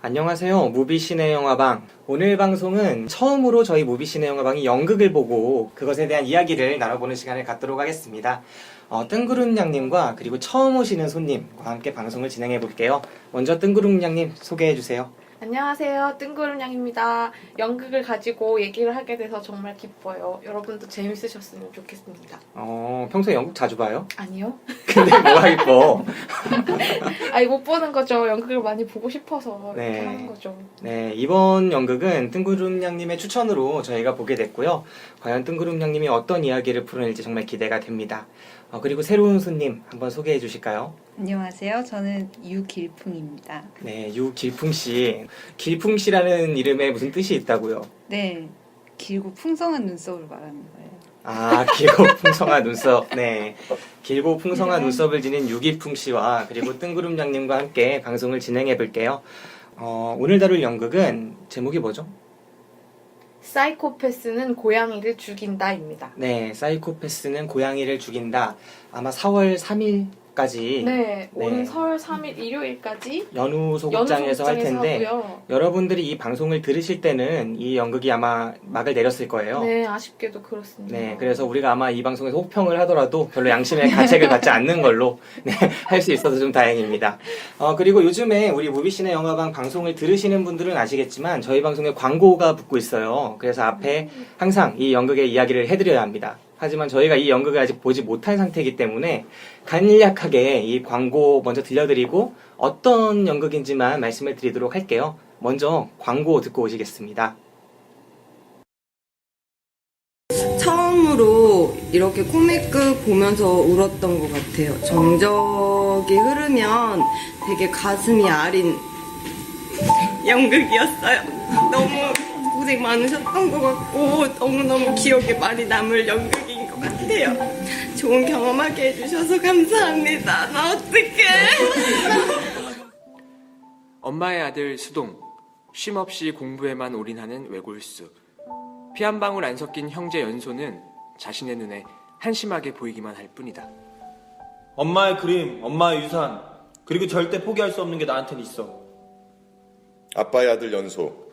안녕하세요. 무비시네 영화방. 오늘 방송은 처음으로 저희 무비시네 영화방이 연극을 보고 그것에 대한 이야기를 나눠보는 시간을 갖도록 하겠습니다. 뜬구름 양님과 그리고 처음 오시는 손님과 함께 방송을 진행해 볼게요. 먼저 뜬구름 양님 소개해 주세요. 안녕하세요. 뜬구름양입니다. 연극을 가지고 얘기를 하게 돼서 정말 기뻐요. 여러분도 재밌으셨으면 좋겠습니다. 평소에 연극 자주 봐요? 아니요? 근데 뭐가 이뻐? 아니 못 보는 거죠. 연극을 많이 보고 싶어서 네. 이렇게 하는 거죠. 네, 이번 연극은 뜬구름 양님의 추천으로 저희가 보게 됐고요. 과연 뜬구름 양님이 어떤 이야기를 풀어낼지 정말 기대가 됩니다. 그리고 새로운 손님 한번 소개해 주실까요? 안녕하세요. 저는 유길풍입니다. 네, 유길풍씨. 길풍씨라는 이름에 무슨 뜻이 있다고요? 네, 길고 풍성한 눈썹을 말하는 거예요. 아, 길고 풍성한 눈썹. 네. 길고 풍성한 눈썹을 지닌 유길풍씨와 그리고 뜬구름 양님과 함께 방송을 진행해 볼게요. 오늘 다룰 연극은 제목이 뭐죠? 사이코패스는 고양이를 죽인다입니다. 네, 사이코패스는 고양이를 죽인다. 아마 4월 3일까지 네, 오는 네. 4월 3일 일요일까지 연우 소극장에서 할 텐데 하고요. 여러분들이 이 방송을 들으실 때는 이 연극이 아마 막을 내렸을 거예요. 네, 아쉽게도 그렇습니다. 네, 그래서 우리가 아마 이 방송에서 혹평을 하더라도 별로 양심의 가책을 받지 않는 걸로 네, 할 수 있어서 좀 다행입니다. 그리고 요즘에 우리 무비시네 영화방 방송을 들으시는 분들은 아시겠지만 저희 방송에 광고가 붙고 있어요. 그래서 앞에 항상 이 연극의 이야기를 해드려야 합니다. 하지만 저희가 이 연극을 아직 보지 못한 상태이기 때문에 간략하게 이 광고 먼저 들려드리고 어떤 연극인지만 말씀을 드리도록 할게요. 먼저 광고 듣고 오시겠습니다. 처음으로 이렇게 코믹극 보면서 울었던 것 같아요. 정적이 흐르면 되게 가슴이 아린 연극이었어요. 너무 고생 많으셨던 것 같고 너무너무 기억에 많이 남을 연극인 것 같아요. 좋은 경험하게 해주셔서 감사합니다. 나 어떡해. 엄마의 아들 수동, 쉼없이 공부에만 올인하는 외골수. 피 한 방울 안 섞인 형제 연소는 자신의 눈에 한심하게 보이기만 할 뿐이다. 엄마의 그림, 엄마의 유산, 그리고 절대 포기할 수 없는 게 나한테는 있어. 아빠의 아들 연소,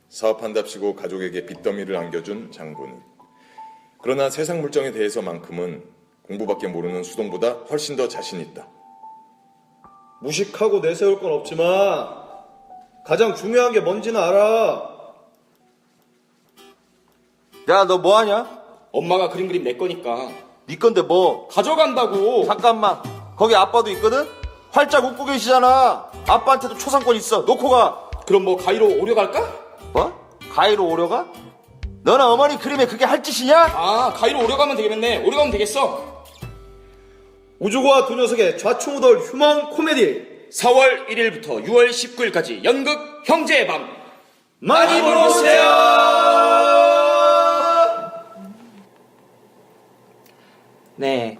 사업한답시고 가족에게 빚더미를 안겨준 장본인. 그러나 세상 물정에 대해서만큼은 공부밖에 모르는 수동보다 훨씬 더 자신 있다. 무식하고 내세울 건 없지만 가장 중요한 게 뭔지는 알아. 야, 너 뭐하냐? 엄마가 그림 내 거니까 네 건데 뭐? 가져간다고. 잠깐만, 거기 아빠도 있거든? 활짝 웃고 계시잖아. 아빠한테도 초상권 있어. 놓고 가. 그럼 뭐 가위로 오려갈까? 뭐? 가위로 오려가? 너는 어머니 그림에 그게 할 짓이냐? 아, 가위로 오려가면 되겠네. 오려가면 되겠어. 우주과 두 녀석의 좌충우돌 휴먼 코미디 4월 1일부터 6월 19일까지 연극 형제의 밤 많이 보러 오세요. 네,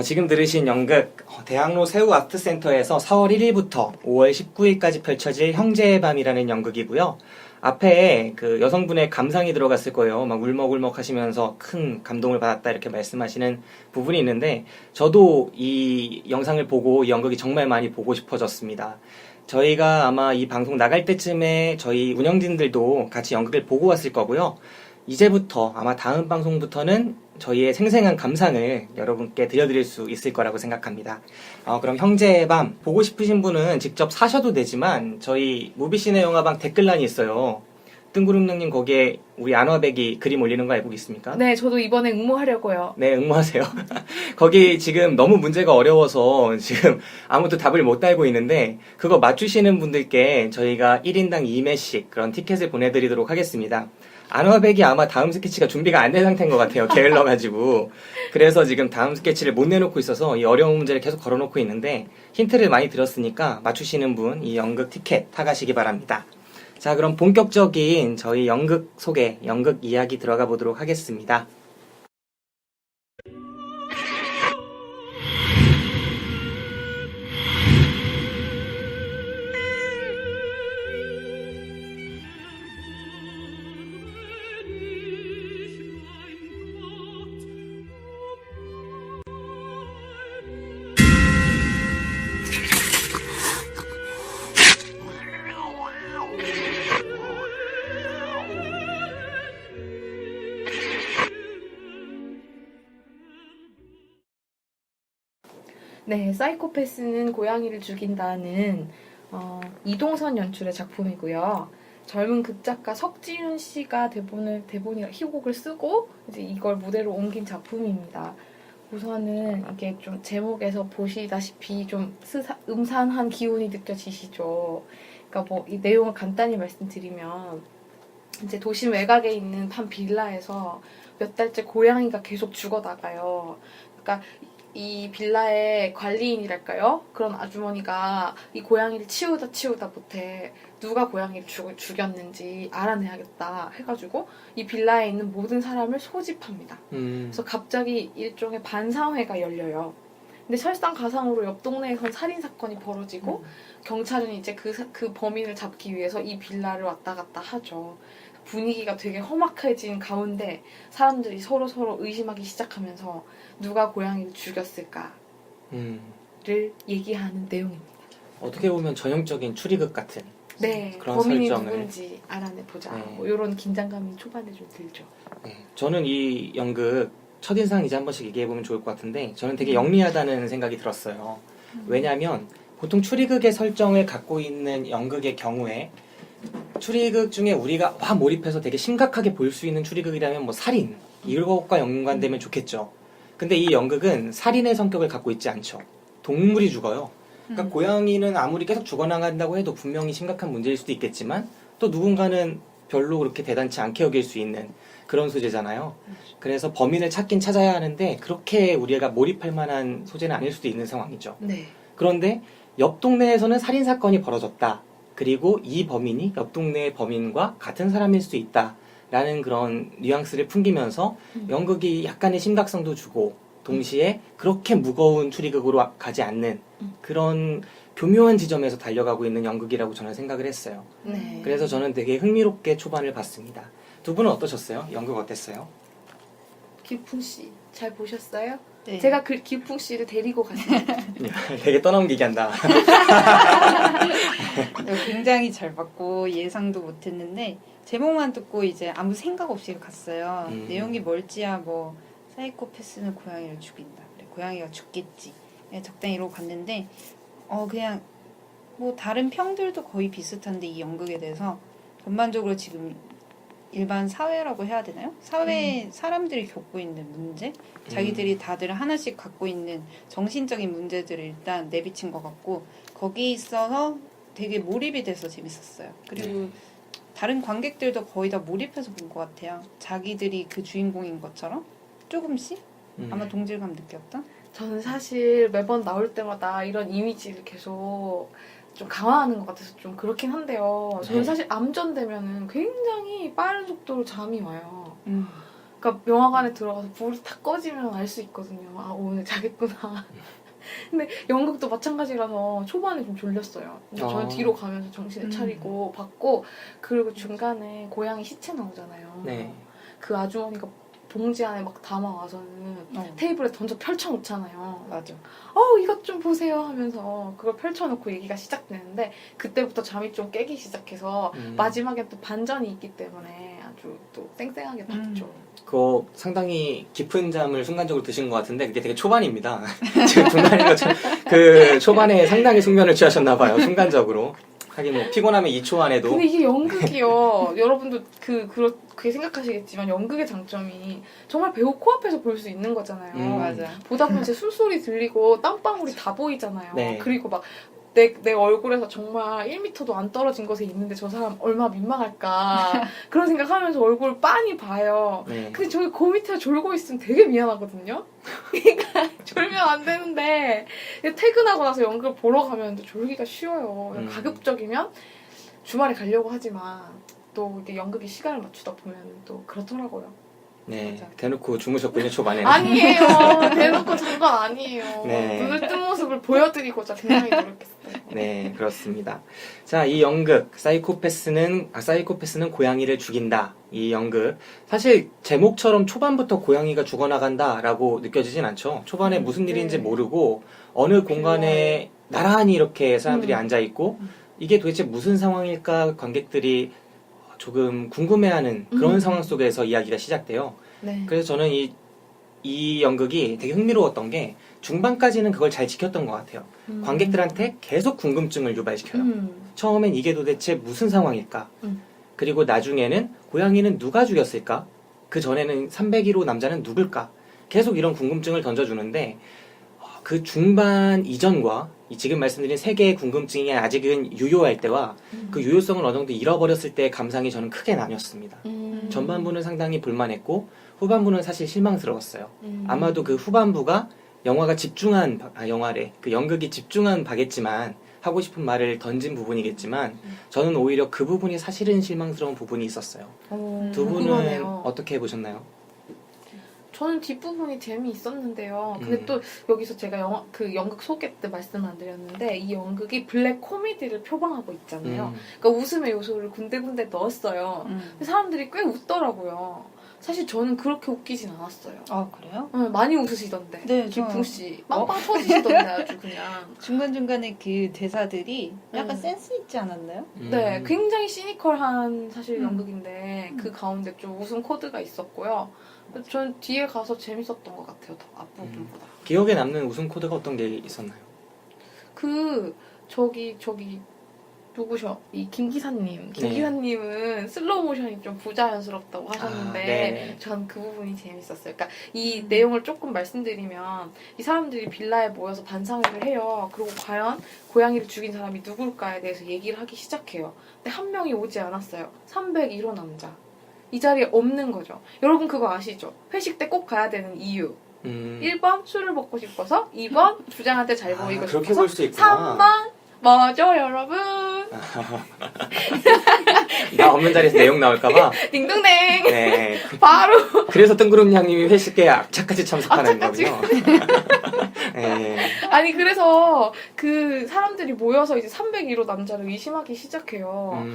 지금 들으신 연극 대학로 새우아트센터에서 4월 1일부터 5월 19일까지 펼쳐질 형제의 밤이라는 연극이고요. 앞에 그 여성분의 감상이 들어갔을 거예요. 막 울먹울먹 하시면서 큰 감동을 받았다 이렇게 말씀하시는 부분이 있는데 저도 이 영상을 보고 이 연극이 정말 많이 보고 싶어졌습니다. 저희가 아마 이 방송 나갈 때쯤에 저희 운영진들도 같이 연극을 보고 왔을 거고요. 이제부터 아마 다음 방송부터는 저희의 생생한 감상을 여러분께 들려드릴 수 있을 거라고 생각합니다. 그럼 형제의 밤 보고 싶으신 분은 직접 사셔도 되지만 저희 무비시네 영화방 댓글란이 있어요. 뜬구름님 거기에 우리 안화백이 그림 올리는 거 알고 있습니까? 네, 저도 이번에 응모하려고요. 네, 응모하세요. 거기 지금 너무 문제가 어려워서 지금 아무도 답을 못 달고 있는데 그거 맞추시는 분들께 저희가 1인당 2매씩 그런 티켓을 보내드리도록 하겠습니다. 안화백이 아마 다음 스케치가 준비가 안 된 상태인 것 같아요. 게을러가지고. 그래서 지금 다음 스케치를 못 내놓고 있어서 이 어려운 문제를 계속 걸어놓고 있는데 힌트를 많이 드렸으니까 맞추시는 분 이 연극 티켓 타가시기 바랍니다. 자, 그럼 본격적인 저희 연극 소개, 연극 이야기 들어가 보도록 하겠습니다. 네, 사이코패스는 고양이를 죽인다는 이동선 연출의 작품이고요. 젊은 극작가 석지윤 씨가 대본이랑 희곡을 쓰고 이제 이걸 무대로 옮긴 작품입니다. 우선은 이게 좀 제목에서 보시다시피 좀 음산한 기운이 느껴지시죠. 그러니까 뭐 이 내용을 간단히 말씀드리면 이제 도심 외곽에 있는 한 빌라에서 몇 달째 고양이가 계속 죽어나가요. 그러니까 이 빌라의 관리인이랄까요? 그런 아주머니가 이 고양이를 치우다 못해 누가 고양이를 죽였는지 알아내야겠다 해가지고 이 빌라에 있는 모든 사람을 소집합니다. 그래서 갑자기 일종의 반사회가 열려요. 근데 설상가상으로 옆 동네에선 살인사건이 벌어지고 경찰은 이제 그 범인을 잡기 위해서 이 빌라를 왔다 갔다 하죠. 분위기가 되게 험악해진 가운데 사람들이 서로 의심하기 시작하면서 누가 고양이를 죽였을까를 얘기하는 내용입니다. 어떻게 보면 전형적인 추리극 같은 네, 그런 범인이 설정을. 누군지 알아내보자. 네. 뭐 이런 긴장감이 초반에 좀 들죠. 네, 저는 이 연극 첫인상 이제 한 번씩 얘기해보면 좋을 것 같은데 저는 되게 영리하다는 생각이 들었어요. 왜냐하면 보통 추리극의 설정을 갖고 있는 연극의 경우에 추리극 중에 우리가 와 몰입해서 되게 심각하게 볼 수 있는 추리극이라면 뭐 살인 이것과 연관되면 좋겠죠. 근데 이 연극은 살인의 성격을 갖고 있지 않죠. 동물이 죽어요. 그러니까 고양이는 아무리 계속 죽어나간다고 해도 분명히 심각한 문제일 수도 있겠지만 또 누군가는 별로 그렇게 대단치 않게 여길 수 있는 그런 소재잖아요. 그래서 범인을 찾긴 찾아야 하는데 그렇게 우리가 몰입할 만한 소재는 아닐 수도 있는 상황이죠. 네. 그런데 옆 동네에서는 살인사건이 벌어졌다. 그리고 이 범인이 옆 동네의 범인과 같은 사람일 수도 있다. 라는 그런 뉘앙스를 풍기면서 연극이 약간의 심각성도 주고 동시에 그렇게 무거운 추리극으로 가지 않는 그런 교묘한 지점에서 달려가고 있는 연극이라고 저는 생각을 했어요. 네. 그래서 저는 되게 흥미롭게 초반을 봤습니다. 두 분은 어떠셨어요? 연극 어땠어요? 기풍 씨 잘 보셨어요? 네. 제가 그 기풍 씨를 데리고 갔습니다. 되게 떠넘기게 한다. 굉장히 잘 봤고 예상도 못했는데 제목만 듣고 이제 아무 생각 없이 갔어요. 내용이 뭘지야 뭐 사이코패스는 고양이를 죽인다. 그래, 고양이가 죽겠지. 그냥 적당히 이러고 갔는데 그냥 뭐 다른 평들도 거의 비슷한데 이 연극에 대해서 전반적으로 지금 일반 사회라고 해야 되나요? 사회에 사람들이 겪고 있는 문제? 자기들이 다들 하나씩 갖고 있는 정신적인 문제들을 일단 내비친 것 같고 거기 있어서 되게 몰입이 돼서 재밌었어요. 그리고 다른 관객들도 거의 다 몰입해서 본 것 같아요. 자기들이 그 주인공인 것처럼 조금씩 아마 동질감 느꼈다. 저는 사실 매번 나올 때마다 이런 이미지를 계속 좀 강화하는 것 같아서 좀 그렇긴 한데요. 저는 사실 암전 되면은 굉장히 빠른 속도로 잠이 와요. 그러니까 영화관에 들어가서 불이 탁 꺼지면 알 수 있거든요. 아, 오늘 자겠구나. 근데 연극도 마찬가지라서 초반에 좀 졸렸어요. 근데 저는 뒤로 가면서 정신을 차리고 봤고, 그리고 중간에 고양이 시체 나오잖아요. 네. 그 아주머니가 봉지 안에 막 담아와서는 테이블에 던져 펼쳐놓잖아요. 맞아. 이것 좀 보세요 하면서 그걸 펼쳐놓고 얘기가 시작되는데 그때부터 잠이 좀 깨기 시작해서 마지막에 또 반전이 있기 때문에 아주 또 쌩쌩하게 봤죠. 그거 상당히 깊은 잠을 순간적으로 드신 것 같은데 그게 되게 초반입니다. 지금 중간인 그 초반에 상당히 숙면을 취하셨나 봐요. 순간적으로. 하긴 뭐 피곤하면 2초 안에도. 근데 이게 연극이요. 여러분도 그렇게 생각하시겠지만 연극의 장점이 정말 배우 코앞에서 볼 수 있는 거잖아요. 맞아. 보다 보면 제 숨소리 들리고 땀방울이 다 보이잖아요. 네. 그리고 막 내 얼굴에서 정말 1m도 안 떨어진 곳에 있는데 저 사람 얼마나 민망할까 그런 생각하면서 얼굴 빤히 봐요. 네. 근데 저기 그 밑에 졸고 있으면 되게 미안하거든요. 그러니까 졸면 안 되는데 퇴근하고 나서 연극을 보러 가면 졸기가 쉬워요. 가급적이면 주말에 가려고 하지만 또 이게 연극이 시간을 맞추다 보면 또 그렇더라고요. 네. 맞아. 대놓고 주무셨군요, 초반에. 아니에요. 대놓고 잔 건 아니에요. 네. 눈을 뜬 모습을 보여드리고자 굉장히 노력했어요. 네, 그렇습니다. 자, 이 연극, 사이코패스는 고양이를 죽인다. 이 연극. 사실 제목처럼 초반부터 고양이가 죽어나간다라고 느껴지진 않죠. 초반에 무슨 일인지 모르고 어느 공간에 나란히 이렇게 사람들이 앉아있고 이게 도대체 무슨 상황일까 관객들이 조금 궁금해하는 그런 상황 속에서 이야기가 시작돼요. 네. 그래서 저는 이 이 연극이 되게 흥미로웠던 게 중반까지는 그걸 잘 지켰던 것 같아요. 관객들한테 계속 궁금증을 유발시켜요. 처음엔 이게 도대체 무슨 상황일까? 그리고 나중에는 고양이는 누가 죽였을까? 그 전에는 301호 남자는 누굴까? 계속 이런 궁금증을 던져주는데 그 중반 이전과 이 지금 말씀드린 세 개의 궁금증이 아직은 유효할 때와 그 유효성을 어느 정도 잃어버렸을 때의 감상이 저는 크게 나뉘었습니다. 전반부는 상당히 볼만했고 후반부는 사실 실망스러웠어요. 아마도 그 후반부가 영화가 영화래 그 연극이 집중한 바겠지만 하고 싶은 말을 던진 부분이겠지만 저는 오히려 그 부분이 사실은 실망스러운 부분이 있었어요. 두 분은 궁금하네요. 어떻게 보셨나요? 저는 뒷부분이 재미있었는데요. 근데 또 여기서 제가 그 연극 소개 때 말씀 안 드렸는데 이 연극이 블랙 코미디를 표방하고 있잖아요. 그러니까 웃음의 요소를 군데군데 넣었어요. 근데 사람들이 꽤 웃더라고요. 사실 저는 그렇게 웃기진 않았어요. 아 그래요? 많이 웃으시던데. 네, 기풍 씨 빵빵 터지시던데 아주 그냥. 중간중간에 그 대사들이 약간 센스 있지 않았나요? 네, 굉장히 시니컬한 사실 연극인데 그 가운데 좀 웃음 코드가 있었고요. 전 뒤에 가서 재밌었던 것 같아요. 더 앞부분보다. 기억에 남는 웃음 코드가 어떤 게 있었나요? 저기 누구셔? 이 김 기사님. 김 기사님은 슬로우 모션이 좀 부자연스럽다고 하셨는데 전 그 부분이 재밌었어요. 그러니까 이 내용을 조금 말씀드리면 이 사람들이 빌라에 모여서 반상회를 해요. 그리고 과연 고양이를 죽인 사람이 누굴까에 대해서 얘기를 하기 시작해요. 근데 한 명이 오지 않았어요. 301호 남자. 이 자리에 없는 거죠. 여러분 그거 아시죠? 회식 때 꼭 가야 되는 이유. 1번 술을 먹고 싶어서, 2번 주장한테 잘 보이고 그렇게 싶어서, 볼 수 있구나. 3번 뭐죠 여러분? 나 없는 자리에서 내용 나올까봐. 딩동댕. 네. 바로. 그래서 뜬구름 양님이 회식에 악착같이 참석하는 악착같이. 거군요. 네. 아니 그래서 그 사람들이 모여서 이제 301호 남자를 의심하기 시작해요.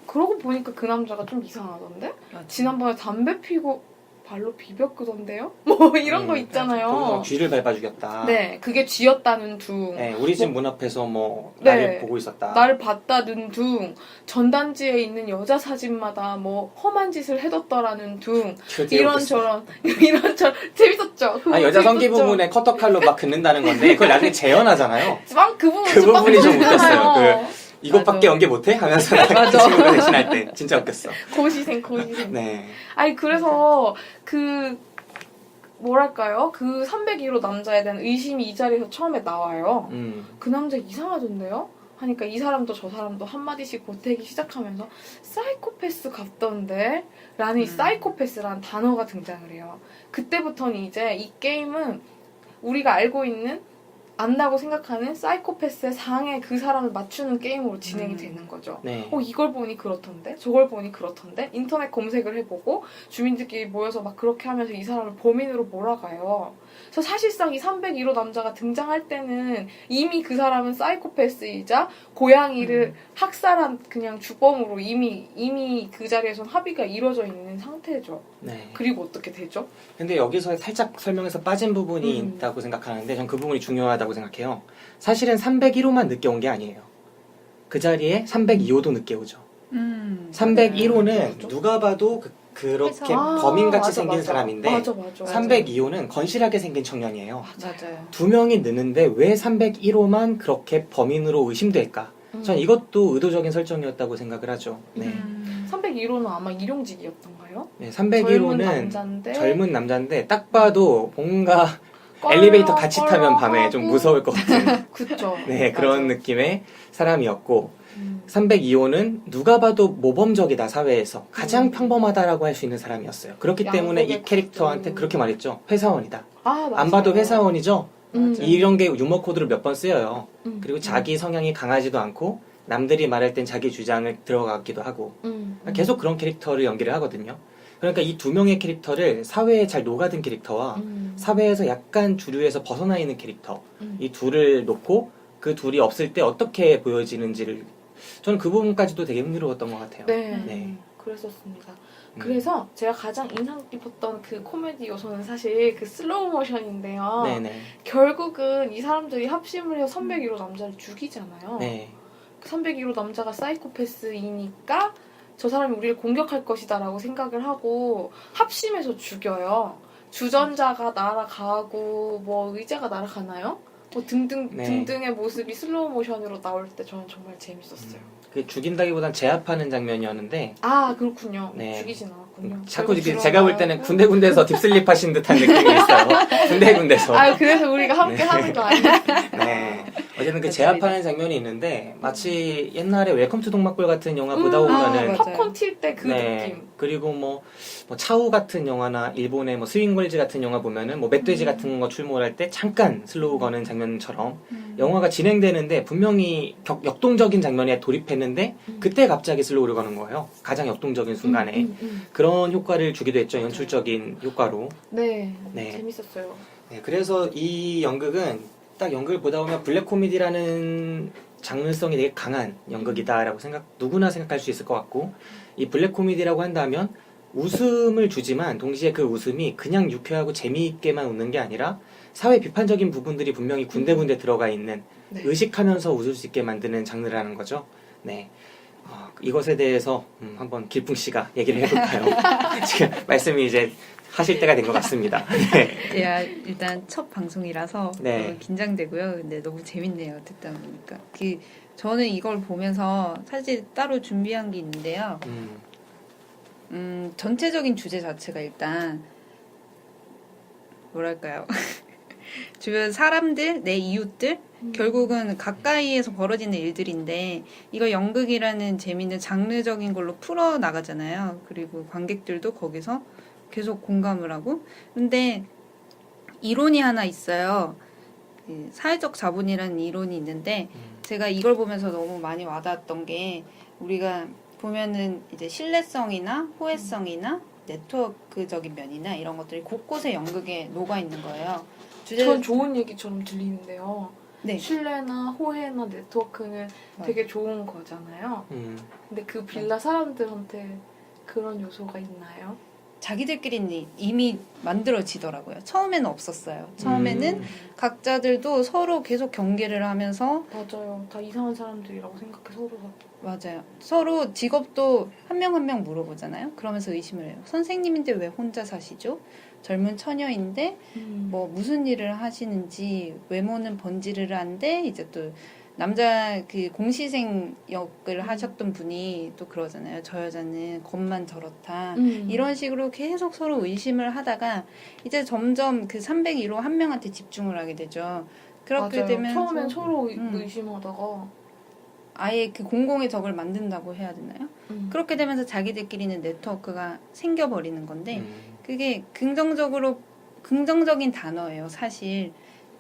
그러고 보니까 그 남자가 좀 이상하던데? 지난번에 담배 피고 발로 비벼 끄던데요? 뭐 이런 거 있잖아요. 거기서 쥐를 밟아 죽였다. 네, 그게 쥐였다는 둥. 네, 우리 집 문 앞에서 뭐 네. 나를 보고 있었다. 나를 봤다는 둥. 전단지에 있는 여자 사진마다 뭐 험한 짓을 해뒀더라는 둥. 이런저런 재밌었죠? 그 여자 성기 재밌었죠? 부분에 커터칼로 막 긋는다는 건데 그걸 나중에 재현하잖아요. 그 부분이 좀 웃겼어요. 웃겼어요. 이것밖에 맞아. 연기 못해? 하면서 맞아. 친구가 대신할 때 진짜 웃겼어. 고시생. 네. 아니 그래서 뭐랄까요? 그 301호 남자에 대한 의심이 이 자리에서 처음에 나와요. 그 남자 이상하던데요? 하니까 이 사람도 저 사람도 한마디씩 보태기 시작하면서 사이코패스 같던데? 라는 이 사이코패스라는 단어가 등장을 해요. 그때부터는 이제 이 게임은 우리가 알고 있는 안다고 생각하는 사이코패스의 상에 그 사람을 맞추는 게임으로 진행이 되는 거죠. 네. 이걸 보니 그렇던데? 저걸 보니 그렇던데? 인터넷 검색을 해보고 주민들끼리 모여서 막 그렇게 하면서 이 사람을 범인으로 몰아가요. 그래서 사실상 이 301호 남자가 등장할 때는 이미 그 사람은 사이코패스이자 고양이를 학살한 그냥 주범으로 이미 그 자리에선 합의가 이루어져 있는 상태죠. 네. 그리고 어떻게 되죠? 근데 여기서 살짝 설명해서 빠진 부분이 있다고 생각하는데 전 그 부분이 중요하다고 생각해요. 사실은 301호만 늦게 온 게 아니에요. 그 자리에 302호도 늦게 오죠. 301호는 누가 봐도 그렇게 범인같이 생긴 사람인데 맞아. 302호는 건실하게 생긴 청년이에요. 맞아요. 두 명이 늦는데 왜 301호만 그렇게 범인으로 의심될까? 전 이것도 의도적인 설정이었다고 생각을 하죠. 네. 301호는 아마 일용직이었던가요? 네, 301호는 젊은 남자인데 딱 봐도 뭔가 엘리베이터 같이 타면 밤에 좀 무서울 것 같은 그쵸. 네, 그런 느낌의 사람이었고 302호는 누가 봐도 모범적이다 사회에서 가장 평범하다라고 할 수 있는 사람이었어요. 그렇기 때문에 이 캐릭터한테 그렇게 말했죠. 회사원이다. 안 봐도 회사원이죠. 이런 게 유머 코드를 몇 번 쓰여요. 그리고 자기 성향이 강하지도 않고 남들이 말할 땐 자기 주장을 들어가기도 하고 계속 그런 캐릭터를 연기를 하거든요. 그러니까 이 두 명의 캐릭터를 사회에 잘 녹아든 캐릭터와 사회에서 약간 주류에서 벗어나 있는 캐릭터 이 둘을 놓고 그 둘이 없을 때 어떻게 보여지는지를 저는 그 부분까지도 되게 흥미로웠던 것 같아요. 네. 그랬었습니다. 그래서 제가 가장 인상 깊었던 그 코미디 요소는 사실 그 슬로우 모션인데요. 네네. 결국은 이 사람들이 합심을 해서 301호 남자를 죽이잖아요. 네. 301호 남자가 사이코패스이니까 저 사람이 우리를 공격할 것이다 라고 생각을 하고 합심해서 죽여요. 주전자가 날아가고 뭐 의자가 날아가나요? 뭐 등등 네. 등등의 모습이 슬로우 모션으로 나올 때 저는 정말 재밌었어요. 그 죽인다기보단 제압하는 장면이었는데 아 그렇군요. 네. 죽이진 않았군요. 자꾸 결국 제가 볼 때는 군데군데서 딥슬립 하신 듯한 느낌이 있어요. 군데군데서. 아 그래서 우리가 함께 네. 하는 거 아니에요? 네. 어쨌든 그 제압하는 장면이 있는데 마치 옛날에 웰컴 투 동막골 같은 영화 보다 아, 보면은 맞아요. 팝콘 튈 때 그 네. 느낌. 그리고 뭐 차우 같은 영화나 일본의 뭐 스윙걸즈 같은 영화 보면은 뭐 멧돼지 같은 거 출몰할 때 잠깐 슬로우 거는 장면처럼 영화가 진행되는데 분명히 역동적인 장면에 돌입했는데 그때 갑자기 슬로우를 거는 거예요. 가장 역동적인 순간에. 그런 효과를 주기도 했죠. 연출적인 효과로. 네. 네. 재밌었어요. 네, 그래서 이 연극은 딱 연극을 보다 보면 블랙 코미디라는 장르성이 되게 강한 연극이다라고 누구나 생각할 수 있을 것 같고, 이 블랙 코미디라고 한다면 웃음을 주지만 동시에 그 웃음이 그냥 유쾌하고 재미있게만 웃는 게 아니라 사회 비판적인 부분들이 분명히 군데군데 들어가 있는, 네. 의식하면서 웃을 수 있게 만드는 장르라는 거죠. 네. 이것에 대해서 한번 길풍 씨가 얘기를 해볼까요? 지금 말씀이 이제 하실 때가 된 것 같습니다. 네. 야, 일단 첫 방송이라서 네. 너무 긴장되고요. 근데 너무 재밌네요. 듣다 보니까. 저는 이걸 보면서 사실 따로 준비한 게 있는데요. 전체적인 주제 자체가 일단 뭐랄까요. 주변 사람들, 내 이웃들, 결국은 가까이에서 벌어지는 일들인데 이거 연극이라는 재밌는 장르적인 걸로 풀어 나가잖아요. 그리고 관객들도 거기서 계속 공감을 하고. 근데 이론이 하나 있어요. 그 사회적 자본이라는 이론이 있는데 제가 이걸 보면서 너무 많이 와닿았던 게, 우리가 보면은 이제 신뢰성이나 호혜성이나 네트워크적인 면이나 이런 것들이 곳곳에 연극에 녹아 있는 거예요. 전 좋은 얘기처럼 들리는데요. 네. 신뢰나 호혜나 네트워크는 되게 좋은 거잖아요. 근데 그 빌라 사람들한테 그런 요소가 있나요? 자기들끼리는 이미 만들어지더라고요. 처음에는 없었어요. 처음에는 각자들도 서로 계속 경계를 하면서, 맞아요. 다 이상한 사람들이라고 생각해 서로가. 맞아요. 서로 직업도 한 명 한 명 물어보잖아요. 그러면서 의심을 해요. 선생님인데 왜 혼자 사시죠? 젊은 처녀인데 뭐 무슨 일을 하시는지, 외모는 번지르르 한데 이제 또 남자 그 공시생 역을 하셨던 분이 또 그러잖아요. 저 여자는 겉만 저렇다. 이런 식으로 계속 서로 의심을 하다가 이제 점점 그 301호 한 명한테 집중을 하게 되죠. 그렇게 맞아요. 되면 처음엔 서로 의심하다가 아예 그 공공의 적을 만든다고 해야 되나요? 그렇게 되면서 자기들끼리는 네트워크가 생겨버리는 건데, 그게 긍정적인 단어예요, 사실.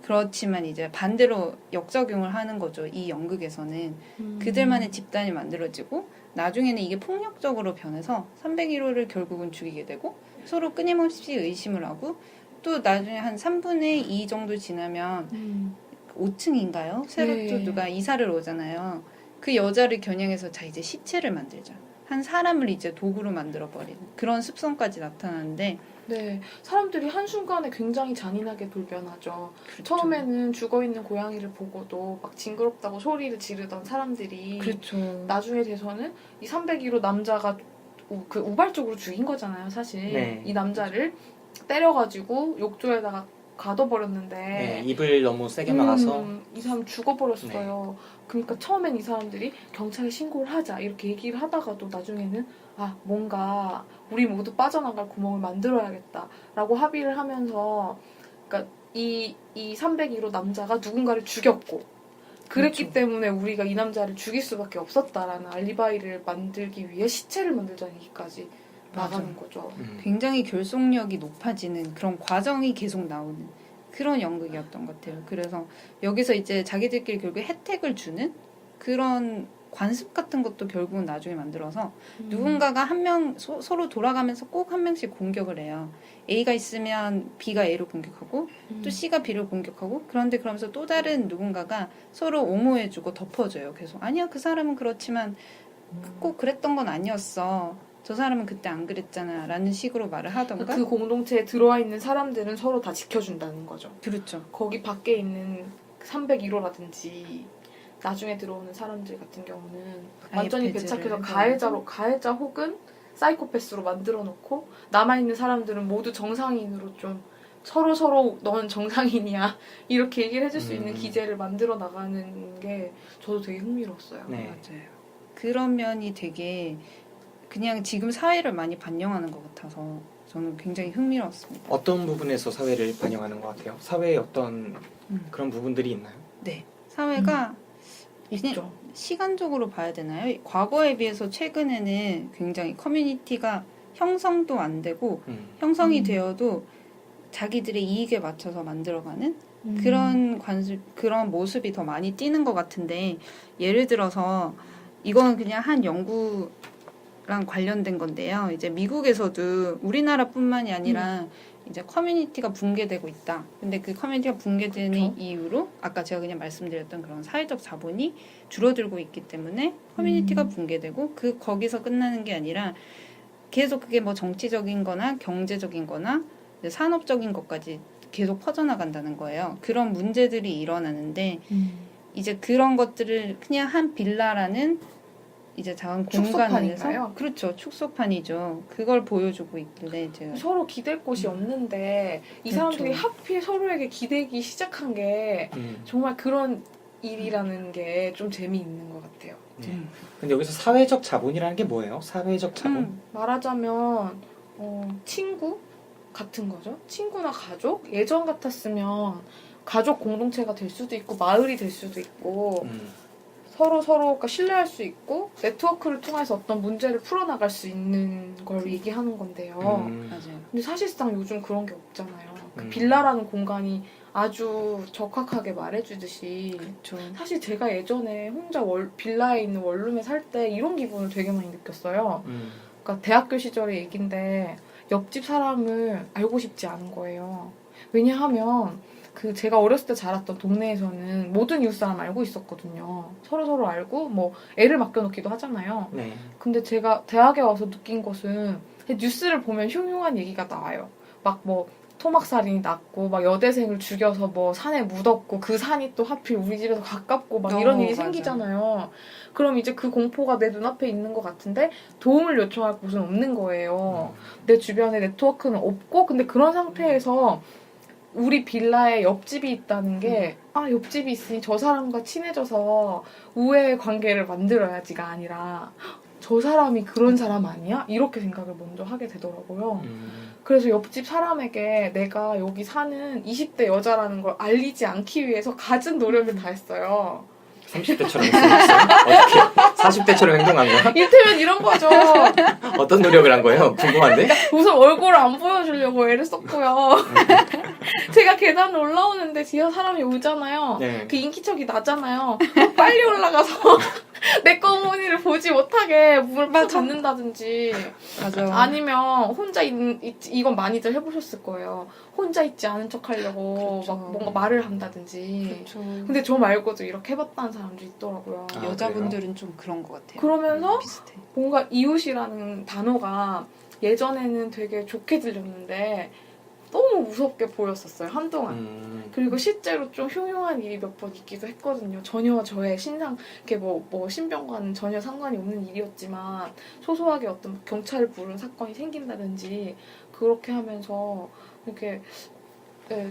그렇지만 이제 반대로 역작용을 하는 거죠, 이 연극에서는. 그들만의 집단이 만들어지고 나중에는 이게 폭력적으로 변해서 301호를 결국은 죽이게 되고 서로 끊임없이 의심을 하고, 또 나중에 한 3분의 2 정도 지나면 5층인가요? 새로 네. 또 누가 이사를 오잖아요. 그 여자를 겨냥해서 자 이제 시체를 만들자. 한 사람을 이제 도구로 만들어버리는 그런 습성까지 나타나는데, 네, 사람들이 한순간에 굉장히 잔인하게 돌변하죠. 그렇죠. 처음에는 죽어있는 고양이를 보고도 막 징그럽다고 소리를 지르던 사람들이 그렇죠. 나중에 돼서는 이 301호 남자가 그 우발적으로 죽인 거잖아요, 사실. 네. 이 남자를 때려가지고 욕조에다가 가둬버렸는데 네, 입을 너무 세게 막아서 이 사람 죽어버렸어요. 그러니까 처음엔 이 사람들이 경찰에 신고를 하자 이렇게 얘기를 하다가도 나중에는 뭔가 우리 모두 빠져나갈 구멍을 만들어야겠다라고 합의를 하면서, 그러니까 이 301호 남자가 누군가를 죽였고 그랬기 그렇죠. 때문에 우리가 이 남자를 죽일 수밖에 없었다라는 알리바이를 만들기 위해 시체를 만들자는 얘기까지 나가는 거죠. 굉장히 결속력이 높아지는 그런 과정이 계속 나오는 그런 연극이었던 것 같아요. 그래서 여기서 이제 자기들끼리 결국 혜택을 주는 그런 관습 같은 것도 결국은 나중에 만들어서 누군가가 한 명 서로 돌아가면서 꼭 한 명씩 공격을 해요. A가 있으면 B가 A를 공격하고 또 C가 B를 공격하고, 그런데 그러면서 또 다른 누군가가 서로 옹호해주고 덮어줘요. 계속 아니야, 그 사람은 그렇지만 꼭 그랬던 건 아니었어. 저 사람은 그때 안 그랬잖아 라는 식으로 말을 하던가. 그 공동체에 들어와 있는 사람들은 서로 다 지켜준다는 거죠. 그렇죠. 거기 밖에 있는 301호라든지 나중에 들어오는 사람들 같은 경우는 아예 완전히 배제를 배척해서 해버리고. 가해자 혹은 사이코패스로 만들어 놓고 남아있는 사람들은 모두 정상인으로 좀 서로 너는 정상인이야 이렇게 얘기를 해줄 수 있는 기제를 만들어 나가는 게 저도 되게 흥미로웠어요. 네. 맞아요. 그런 면이 되게 그냥 지금 사회를 많이 반영하는 것 같아서 저는 굉장히 흥미로웠습니다. 어떤 부분에서 사회를 반영하는 것 같아요? 사회에 어떤 그런 부분들이 있나요? 네. 사회가 그냥 있죠. 시간적으로 봐야 되나요? 과거에 비해서 최근에는 굉장히 커뮤니티가 형성도 안 되고 형성이 되어도 자기들의 이익에 맞춰서 만들어가는 그런 모습이 더 많이 띄는 것 같은데, 예를 들어서 이거는 그냥 한 연구랑 관련된 건데요. 이제 미국에서도 우리나라뿐만이 아니라 이제 커뮤니티가 붕괴되고 있다. 근데 그 커뮤니티가 붕괴되는 이유로 아까 제가 그냥 말씀드렸던 그런 사회적 자본이 줄어들고 있기 때문에 커뮤니티가 붕괴되고, 거기서 끝나는 게 아니라 계속 그게 뭐 정치적인 거나 경제적인 거나 산업적인 것까지 계속 퍼져나간다는 거예요. 그런 문제들이 일어나는데 이제 그런 것들을 그냥 한 빌라라는 이제 작은 공간 안에서, 축소판인가요? 그렇죠, 축소판이죠. 그걸 보여주고 있길래 제가 서로 기댈 곳이 없는데 이 그렇죠. 사람들이 하필 서로에게 기대기 시작한 게 정말 그런 일이라는 게 좀 재미있는 것 같아요. 네. 근데 여기서 사회적 자본이라는 게 뭐예요? 사회적 자본? 말하자면 친구 같은 거죠. 친구나 가족? 예전 같았으면 가족 공동체가 될 수도 있고 마을이 될 수도 있고 서로가 신뢰할 수 있고 네트워크를 통해서 어떤 문제를 풀어나갈 수 있는 걸 얘기하는 건데요. 맞아요. 근데 사실상 요즘 그런 게 없잖아요. 그 음. 빌라라는 공간이 아주 적확하게 말해주듯이 그렇죠. 사실 제가 예전에 혼자 빌라에 있는 원룸에 살 때 이런 기분을 되게 많이 느꼈어요. 그러니까 대학교 시절의 얘긴데 옆집 사람을 알고 싶지 않은 거예요. 왜냐하면 제가 어렸을 때 자랐던 동네에서는 모든 이웃 사람 알고 있었거든요. 서로 알고 뭐 애를 맡겨놓기도 하잖아요. 네. 근데 제가 대학에 와서 느낀 것은 뉴스를 보면 흉흉한 얘기가 나와요. 막 뭐 토막살인이 났고 막 여대생을 죽여서 뭐 산에 묻었고 그 산이 또 하필 우리 집에서 가깝고 막 이런 일이 맞아요. 생기잖아요. 그럼 이제 그 공포가 내 눈앞에 있는 것 같은데 도움을 요청할 곳은 없는 거예요. 내 주변에 네트워크는 없고, 근데 그런 상태에서 우리 빌라에 옆집이 있다는 게 옆집이 있으니 저 사람과 친해져서 우애의 관계를 만들어야지가 아니라 저 사람이 그런 사람 아니야? 이렇게 생각을 먼저 하게 되더라고요. 그래서 옆집 사람에게 내가 여기 사는 20대 여자라는 걸 알리지 않기 위해서 갖은 노력을 다했어요. 30대처럼 했어요? 어떻게? 40대처럼 행동한 거야? 이를테면 이런 거죠. 어떤 노력을 한 거예요? 궁금한데? 우선 얼굴을 안 보여주려고 애를 썼고요. 제가 계단을 올라오는데 뒤에 사람이 오잖아요. 네. 그 인기척이 나잖아요. 빨리 올라가서 내 어머니를 보지 못하게 물을 갖는다든지, 맞아. 아니면 혼자 이건 많이들 해보셨을 거예요. 혼자 있지 않은 척 하려고 그렇죠. 막 뭔가 말을 한다든지. 그렇죠. 근데 저 말고도 이렇게 해봤다는 사람도 있더라고요. 아, 여자분들은 좀 그런 것 같아요. 그러면서 비슷해. 뭔가 이웃이라는 단어가 예전에는 되게 좋게 들렸는데 너무 무섭게 보였었어요, 한동안. 그리고 실제로 좀 흉흉한 일이 몇 번 있기도 했거든요. 전혀 저의 이렇게 뭐 신병과는 전혀 상관이 없는 일이었지만 소소하게 어떤 경찰을 부른 사건이 생긴다든지 그렇게 하면서 이렇게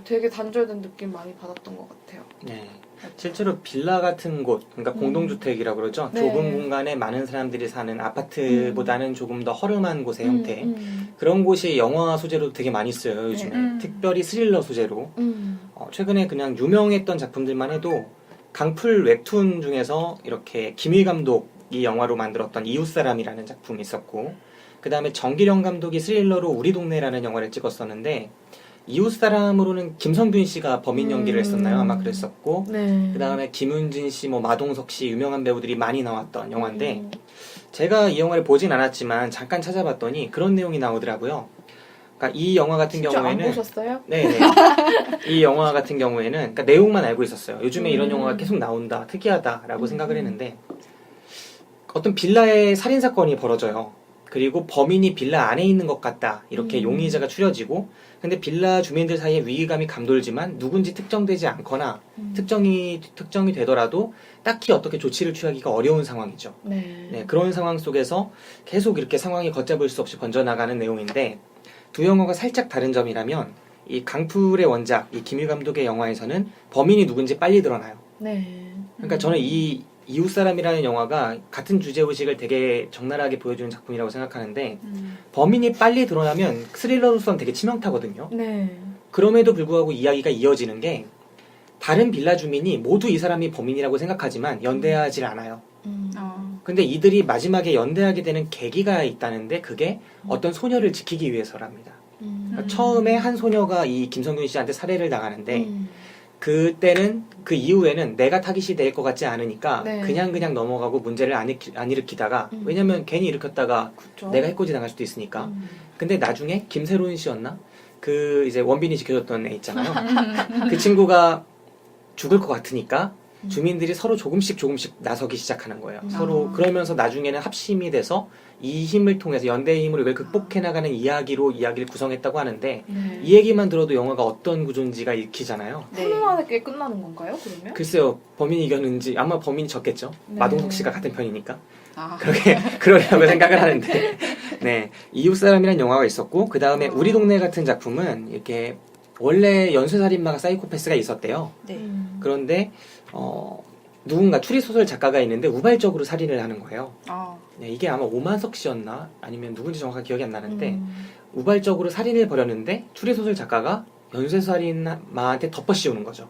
되게 단절된 느낌 많이 받았던 것 같아요. 네. 실제로 빌라 같은 곳, 그러니까 공동주택이라고 그러죠. 네. 좁은 공간에 많은 사람들이 사는 아파트보다는 조금 더 허름한 곳의 형태. 음. 그런 곳이 영화 소재로 되게 많이 쓰여요, 요즘에. 네. 특별히 스릴러 소재로. 최근에 그냥 유명했던 작품들만 해도 강풀 웹툰 중에서 이렇게 김희 감독이 영화로 만들었던 이웃사람이라는 작품이 있었고, 그 다음에 정기령 감독이 스릴러로 우리 동네라는 영화를 찍었었는데, 이웃사람으로는 김성균 씨가 범인 연기를 했었나요? 아마 그랬었고, 네. 그 다음에 김은진 씨, 마동석 씨, 유명한 배우들이 많이 나왔던 영화인데, 제가 이 영화를 보진 않았지만 잠깐 찾아봤더니 그런 내용이 나오더라고요. 그러니까 이 영화 같은 진짜 경우에는 안 보셨어요? 네. 이 영화 같은 경우에는 그러니까 내용만 알고 있었어요. 요즘에 이런 영화가 계속 나온다, 특이하다라고 생각을 했는데, 어떤 빌라에 살인 사건이 벌어져요. 그리고 범인이 빌라 안에 있는 것 같다. 이렇게 용의자가 추려지고 근데 빌라 주민들 사이에 위기감이 감돌지만 누군지 특정되지 않거나 특정이 되더라도 딱히 어떻게 조치를 취하기가 어려운 상황이죠. 네. 네, 그런 상황 속에서 계속 이렇게 상황이 걷잡을 수 없이 번져나가는 내용인데 두 영화가 살짝 다른 점이라면 이 강풀의 원작, 이 김일 감독의 영화에서는 범인이 누군지 빨리 드러나요. 네. 그러니까 저는 이 이웃사람이라는 영화가 같은 주제의식을 되게 적나라하게 보여주는 작품이라고 생각하는데 범인이 빨리 드러나면 스릴러로서는 되게 치명타거든요. 네. 그럼에도 불구하고 이야기가 이어지는 게 다른 빌라 주민이 모두 이 사람이 범인이라고 생각하지만 연대하지 않아요. 근데 이들이 마지막에 연대하게 되는 계기가 있다는데 그게 어떤 소녀를 지키기 위해서랍니다. 그러니까 처음에 한 소녀가 이 김성균 씨한테 살해를 당하는데 그때는 그 이후에는 내가 타깃이 될 것 같지 않으니까 네. 그냥 넘어가고 문제를 안 일으키다가 왜냐면 괜히 일으켰다가 그쵸. 내가 해코지 당할 수도 있으니까. 근데 나중에 김세론 씨였나? 그 이제 원빈이 지켜줬던 애 있잖아요. 그 친구가 죽을 것 같으니까 주민들이 서로 조금씩 나서기 시작하는 거예요. 서로 그러면서 나중에는 합심이 돼서 이 힘을 통해서 연대의 힘으로 이걸 극복해 나가는 이야기를 구성했다고 하는데 네. 이 얘기만 들어도 영화가 어떤 구조인지가 읽히잖아요. 네. 훈훈하게 끝나는 건가요, 그러면? 글쎄요, 범인이 이겼는지 아마 범인이 졌겠죠. 네. 마동석 씨가 같은 편이니까 아. 그러려고 생각을 하는데 네, 이웃사람이라는 영화가 있었고 그 다음에 우리 동네 같은 작품은 이렇게 원래 연쇄살인마가 사이코패스가 있었대요. 네. 그런데 누군가 추리소설 작가가 있는데 우발적으로 살인을 하는 거예요. 아. 네, 이게 아마 오만석 씨였나 아니면 누군지 정확하게 기억이 안 나는데 우발적으로 살인을 벌였는데 추리소설 작가가 연쇄살인마한테 덮어 씌우는 거죠.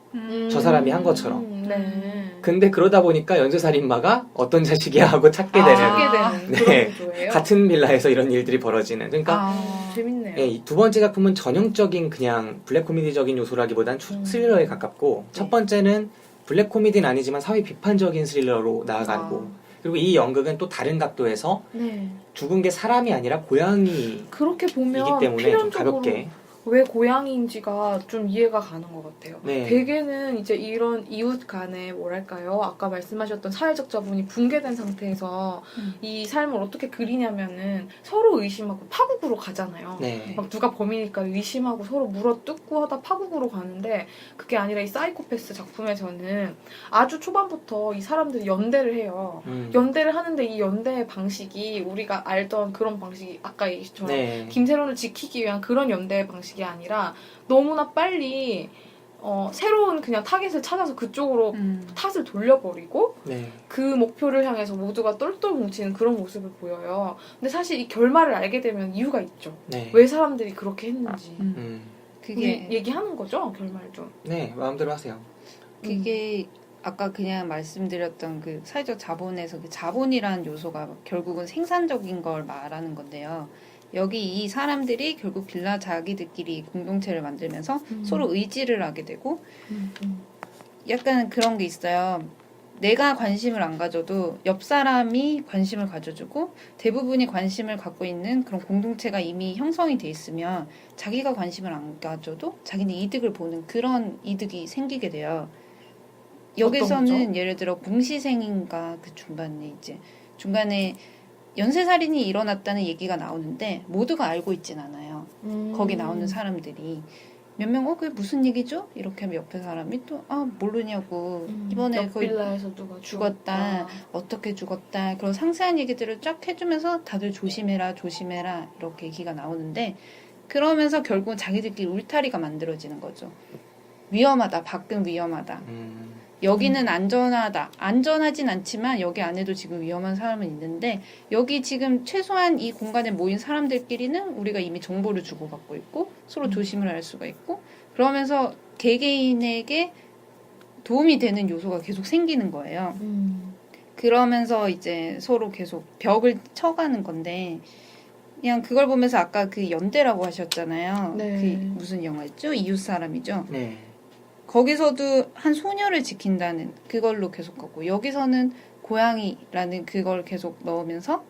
저 사람이 한 것처럼. 네. 근데 그러다 보니까 연쇄살인마가 어떤 자식이야 하고 찾게 되는 찾게 되는 네. 그런 구조예요. 같은 빌라에서 이런 일들이 벌어지는. 그러니까 재밌네요. 예, 이 두 번째 작품은 전형적인 그냥 블랙 코미디적인 요소라기보단 스릴러에 가깝고 첫 번째는 블랙 코미디는 아니지만 사회 비판적인 스릴러로 나아가고 그리고 이 연극은 또 다른 각도에서 네. 죽은 게 사람이 아니라 고양이이기 그렇게 보면 때문에 좀 필연적으로 가볍게 왜 고양이인지가 좀 이해가 가는 것 같아요. 네. 대개는 이제 이런 이웃 간에 뭐랄까요? 아까 말씀하셨던 사회적 자본이 붕괴된 상태에서 이 삶을 어떻게 그리냐면은 서로 의심하고 파국으로 가잖아요. 네. 막 누가 범인일까 의심하고 서로 물어뜯고 하다 파국으로 가는데 그게 아니라 이 사이코패스 작품에서는 아주 초반부터 이 사람들이 연대를 해요. 연대를 하는데 이 연대의 방식이 우리가 알던 그런 방식이 아까 얘기처럼 네. 김세론을 지키기 위한 그런 연대의 방식이 아니라 너무나 빨리 새로운 그냥 타겟을 찾아서 그쪽으로 탓을 돌려버리고 네. 그 목표를 향해서 모두가 똘똘 뭉치는 그런 모습을 보여요. 근데 사실 이 결말을 알게 되면 이유가 있죠. 네. 왜 사람들이 그렇게 했는지. 그게 우리 얘기하는 거죠, 결말 좀. 네, 마음대로 하세요. 그게 아까 그냥 말씀드렸던 그 사회적 자본에서 그 자본이라는 요소가 결국은 생산적인 걸 말하는 건데요. 여기 이 사람들이 결국 빌라 자기들끼리 공동체를 만들면서 서로 의지를 하게 되고 약간 그런 게 있어요. 내가 관심을 안 가져도 옆 사람이 관심을 가져주고 대부분이 관심을 갖고 있는 그런 공동체가 이미 형성이 돼 있으면 자기가 관심을 안 가져도 자기는 이득을 보는 그런 이득이 생기게 돼요. 여기서는 예를 들어 공시생인가 그 중간에 연쇄살인이 일어났다는 얘기가 나오는데 모두가 알고 있진 않아요. 거기 나오는 사람들이 몇 명 그게 무슨 얘기죠? 이렇게 하면 옆에 사람이 또 모르냐고 이번에 거의 빌라에서 누가 죽었다 어떻게 죽었다 그런 상세한 얘기들을 쫙 해주면서 다들 조심해라 이렇게 얘기가 나오는데 그러면서 결국은 자기들끼리 울타리가 만들어지는 거죠. 위험하다 밖은 위험하다 여기는 안전하다. 안전하진 않지만 여기 안에도 지금 위험한 사람은 있는데 여기 지금 최소한 이 공간에 모인 사람들끼리는 우리가 이미 정보를 주고받고 있고 서로 조심을 할 수가 있고 그러면서 개개인에게 도움이 되는 요소가 계속 생기는 거예요. 그러면서 이제 서로 계속 벽을 쳐가는 건데 그냥 그걸 보면서 아까 그 연대라고 하셨잖아요. 네. 그 무슨 영화였죠? 이웃사람이죠? 네. 거기서도 한 소녀를 지킨다는 그걸로 계속 가고 여기서는 고양이라는 그걸 계속 넣으면서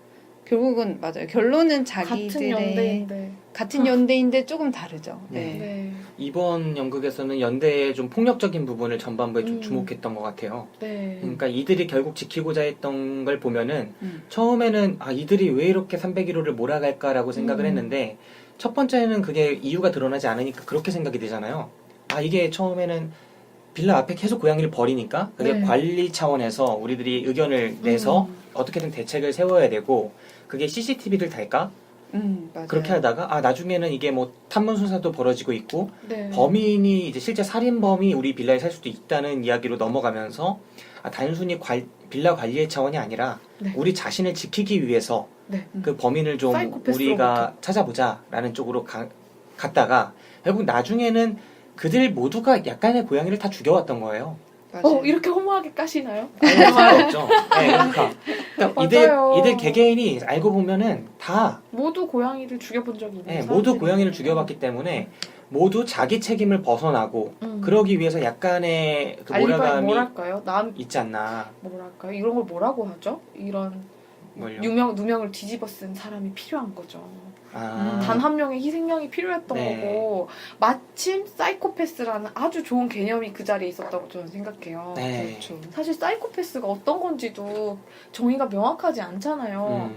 결국은 맞아요. 결론은 같은 자기들의 연대인데. 같은 연대인데 조금 다르죠. 네. 네. 네. 이번 연극에서는 연대의 좀 폭력적인 부분을 전반부에 좀 음. 주목했던 것 같아요. 네. 그러니까 이들이 결국 지키고자 했던 걸 보면은 음. 처음에는 이들이 왜 이렇게 301호를 몰아갈까라고 생각을 했는데 첫 번째는 그게 이유가 드러나지 않으니까 그렇게 생각이 되잖아요. 이게 처음에는 빌라 앞에 계속 고양이를 버리니까 그게 네. 관리 차원에서 우리들이 의견을 내서 어떻게든 대책을 세워야 되고 그게 CCTV를 달까? 맞아요. 그렇게 하다가 나중에는 이게 뭐 탐문 수사도 벌어지고 있고 네. 범인이 이제 실제 살인범이 우리 빌라에 살 수도 있다는 이야기로 넘어가면서 단순히 빌라 관리의 차원이 아니라 네. 우리 자신을 지키기 위해서 네. 그 범인을 좀 사이코패스로부터. 우리가 찾아보자라는 쪽으로 갔다가 결국 나중에는 그들 모두가 약간의 고양이를 다 죽여왔던 거예요. 맞아요. 이렇게 허무하게 까시나요? 알 수가 없죠. 네, 그러니까 맞아요. 이들 개개인이 알고 보면은 다 모두 고양이를 죽여본 적이 있는 모두 사람들이에요. 고양이를 죽여봤기 때문에 모두 자기 책임을 벗어나고 그러기 위해서 약간의 그 몰아감이 뭐랄까요? 있지 않나. 뭐랄까요? 이런 걸 뭐라고 하죠? 이런 뭘요? 누명을 뒤집어 쓴 사람이 필요한 거죠. 아, 단 한 명의 희생양이 필요했던 네. 거고 마침 사이코패스라는 아주 좋은 개념이 그 자리에 있었다고 저는 생각해요. 네. 그렇죠. 사실 사이코패스가 어떤 건지도 정의가 명확하지 않잖아요.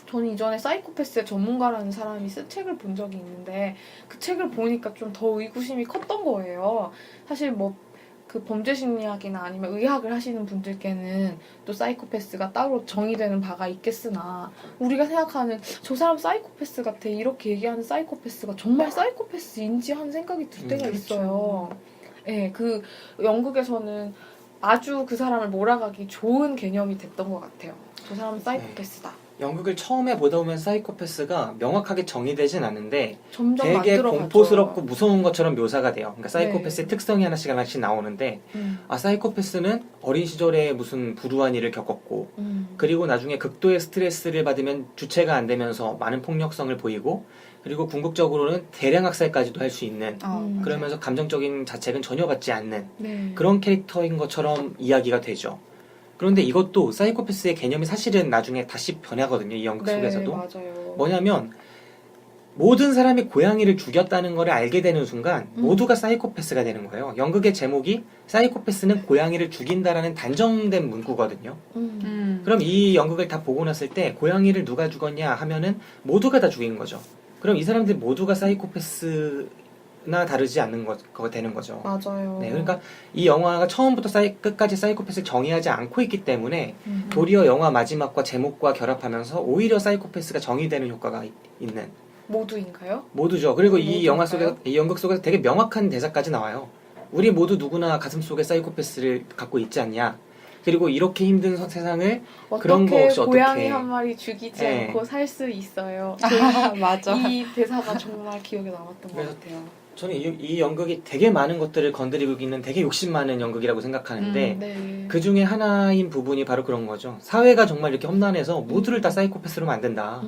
저는 이전에 사이코패스의 전문가라는 사람이 쓴 책을 본 적이 있는데 그 책을 보니까 좀 더 의구심이 컸던 거예요. 사실 뭐 그 범죄 심리학이나 아니면 의학을 하시는 분들께는 또 사이코패스가 따로 정의되는 바가 있겠으나 우리가 생각하는 저 사람 사이코패스 같아 이렇게 얘기하는 사이코패스가 정말 사이코패스인지 하는 생각이 들 때가 그렇죠. 있어요. 네, 그 연극에서는 아주 그 사람을 몰아가기 좋은 개념이 됐던 것 같아요. 저 사람은 사이코패스다. 연극을 처음에 보다 보면 사이코패스가 명확하게 정의되진 않는데 점점 되게 만들어가죠. 공포스럽고 무서운 것처럼 묘사가 돼요. 그러니까 사이코패스의 네. 특성이 하나씩 나오는데 사이코패스는 어린 시절에 무슨 불우한 일을 겪었고 그리고 나중에 극도의 스트레스를 받으면 주체가 안 되면서 많은 폭력성을 보이고 그리고 궁극적으로는 대량 학살까지도 할 수 있는 맞아요. 그러면서 감정적인 자책은 전혀 받지 않는 네. 그런 캐릭터인 것처럼 이야기가 되죠. 그런데 이것도 사이코패스의 개념이 사실은 나중에 다시 변하거든요. 이 연극 속에서도. 맞아요. 뭐냐면 모든 사람이 고양이를 죽였다는 걸 알게 되는 순간 모두가 사이코패스가 되는 거예요. 연극의 제목이 사이코패스는 고양이를 죽인다라는 단정된 문구거든요. 그럼 이 연극을 다 보고 났을 때 고양이를 누가 죽었냐 하면은 모두가 다 죽인 거죠. 그럼 이 사람들 모두가 사이코패스나 다르지 않는 거 되는 거죠. 맞아요. 네, 그러니까 이 영화가 처음부터 끝까지 사이코패스를 정의하지 않고 있기 때문에 도리어 영화 마지막과 제목과 결합하면서 오히려 사이코패스가 정의되는 효과가 있는 모두인가요? 모두죠. 그리고 이 영화 모두인가요? 속에 이 연극 속에서 되게 명확한 대사까지 나와요. 우리 모두 누구나 가슴 속에 사이코패스를 갖고 있지 않냐. 그리고 이렇게 힘든 세상을 그런 거 어떻게 없이 고양이 어떻게 한 마리 죽이지 네. 않고 살 수 있어요. 맞아. 이 대사가 정말 기억에 남았던 것 그래서 같아요. 저는 이 연극이 되게 많은 것들을 건드리고 있는 되게 욕심 많은 연극이라고 생각하는데 네. 그 중에 하나인 부분이 바로 그런 거죠. 사회가 정말 이렇게 험난해서 모두를 다 사이코패스로 만든다.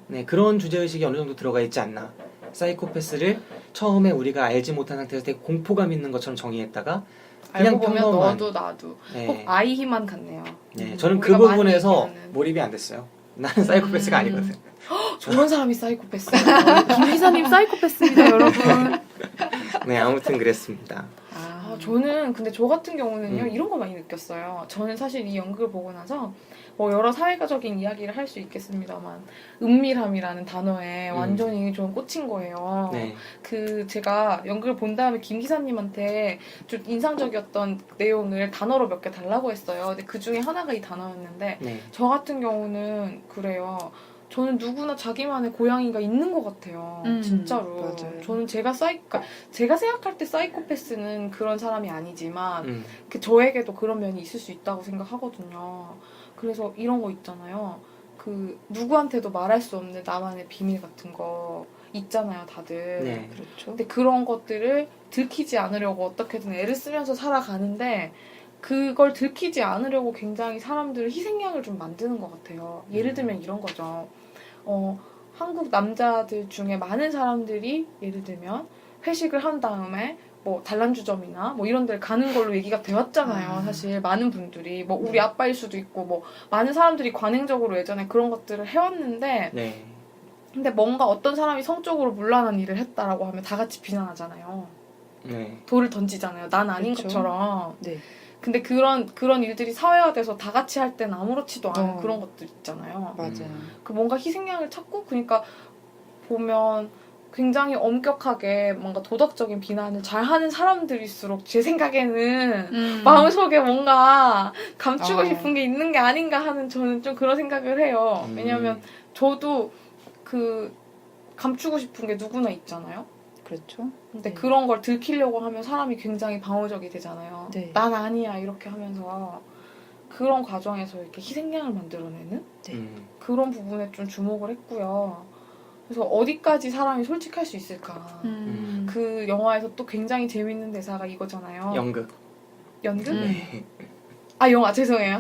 네, 그런 주제의식이 어느 정도 들어가 있지 않나. 사이코패스를 처음에 우리가 알지 못한 상태에서 되게 공포감 있는 것처럼 정의했다가 그냥 알고 보면 평범한 너도 나도 네. 아이히만 같네요. 네, 저는 그 우리가 많이 부분에서 얘기하는. 몰입이 안 됐어요. 나는 사이코패스가 아니거든. 저런 사람이 사이코패스예요. 김 기사님 사이코패스입니다, 여러분. 네, 아무튼 그랬습니다. 저는 근데 저 같은 경우는요 이런 거 많이 느꼈어요. 저는 사실 이 연극을 보고 나서 뭐 여러 사회가적인 이야기를 할 수 있겠습니다만 은밀함이라는 단어에 완전히 좀 꽂힌 거예요. 네. 그 제가 연극을 본 다음에 김 기사님한테 좀 인상적이었던 내용을 단어로 몇 개 달라고 했어요. 근데 그 중에 하나가 이 단어였는데 네. 저 같은 경우는 그래요. 저는 누구나 자기만의 고양이가 있는 것 같아요. 진짜로. 맞아요. 저는 제가 생각할 때 사이코패스는 그런 사람이 아니지만 그 저에게도 그런 면이 있을 수 있다고 생각하거든요. 그래서 이런 거 있잖아요. 그 누구한테도 말할 수 없는 나만의 비밀 같은 거 있잖아요, 다들. 네. 그렇죠. 근데 그런 것들을 들키지 않으려고 어떻게든 애를 쓰면서 살아가는데 그걸 들키지 않으려고 굉장히 사람들을 희생양을 좀 만드는 것 같아요. 예를 들면 이런 거죠. 한국 남자들 중에 많은 사람들이 예를 들면 회식을 한 다음에 뭐 단란주점이나 뭐 이런 데를 가는 걸로 얘기가 되었잖아요. 사실 많은 분들이 뭐 우리 아빠일 수도 있고 뭐 많은 사람들이 관행적으로 예전에 그런 것들을 해왔는데 네. 근데 뭔가 어떤 사람이 성적으로 문란한 일을 했다라고 하면 다 같이 비난하잖아요. 네. 돌을 던지잖아요. 난 아닌 그쵸. 것처럼. 네. 근데 그런 일들이 사회화돼서 다 같이 할 때는 아무렇지도 않은 그런 것들 있잖아요. 맞아요. 그 뭔가 희생양을 찾고 그러니까 보면 굉장히 엄격하게 뭔가 도덕적인 비난을 잘하는 사람들일수록 제 생각에는 마음속에 뭔가 감추고 싶은 게 있는 게 아닌가 하는 저는 좀 그런 생각을 해요. 왜냐면 저도 그 감추고 싶은 게 누구나 있잖아요. 그렇죠. 근데 네. 그런 걸 들키려고 하면 사람이 굉장히 방어적이 되잖아요. 네. 난 아니야 이렇게 하면서 그런 과정에서 이렇게 희생양을 만들어내는 네. 그런 부분에 좀 주목을 했고요. 그래서 어디까지 사람이 솔직할 수 있을까. 그 영화에서 또 굉장히 재밌는 대사가 이거잖아요. 연극. 연극? 네. 아 영화 죄송해요.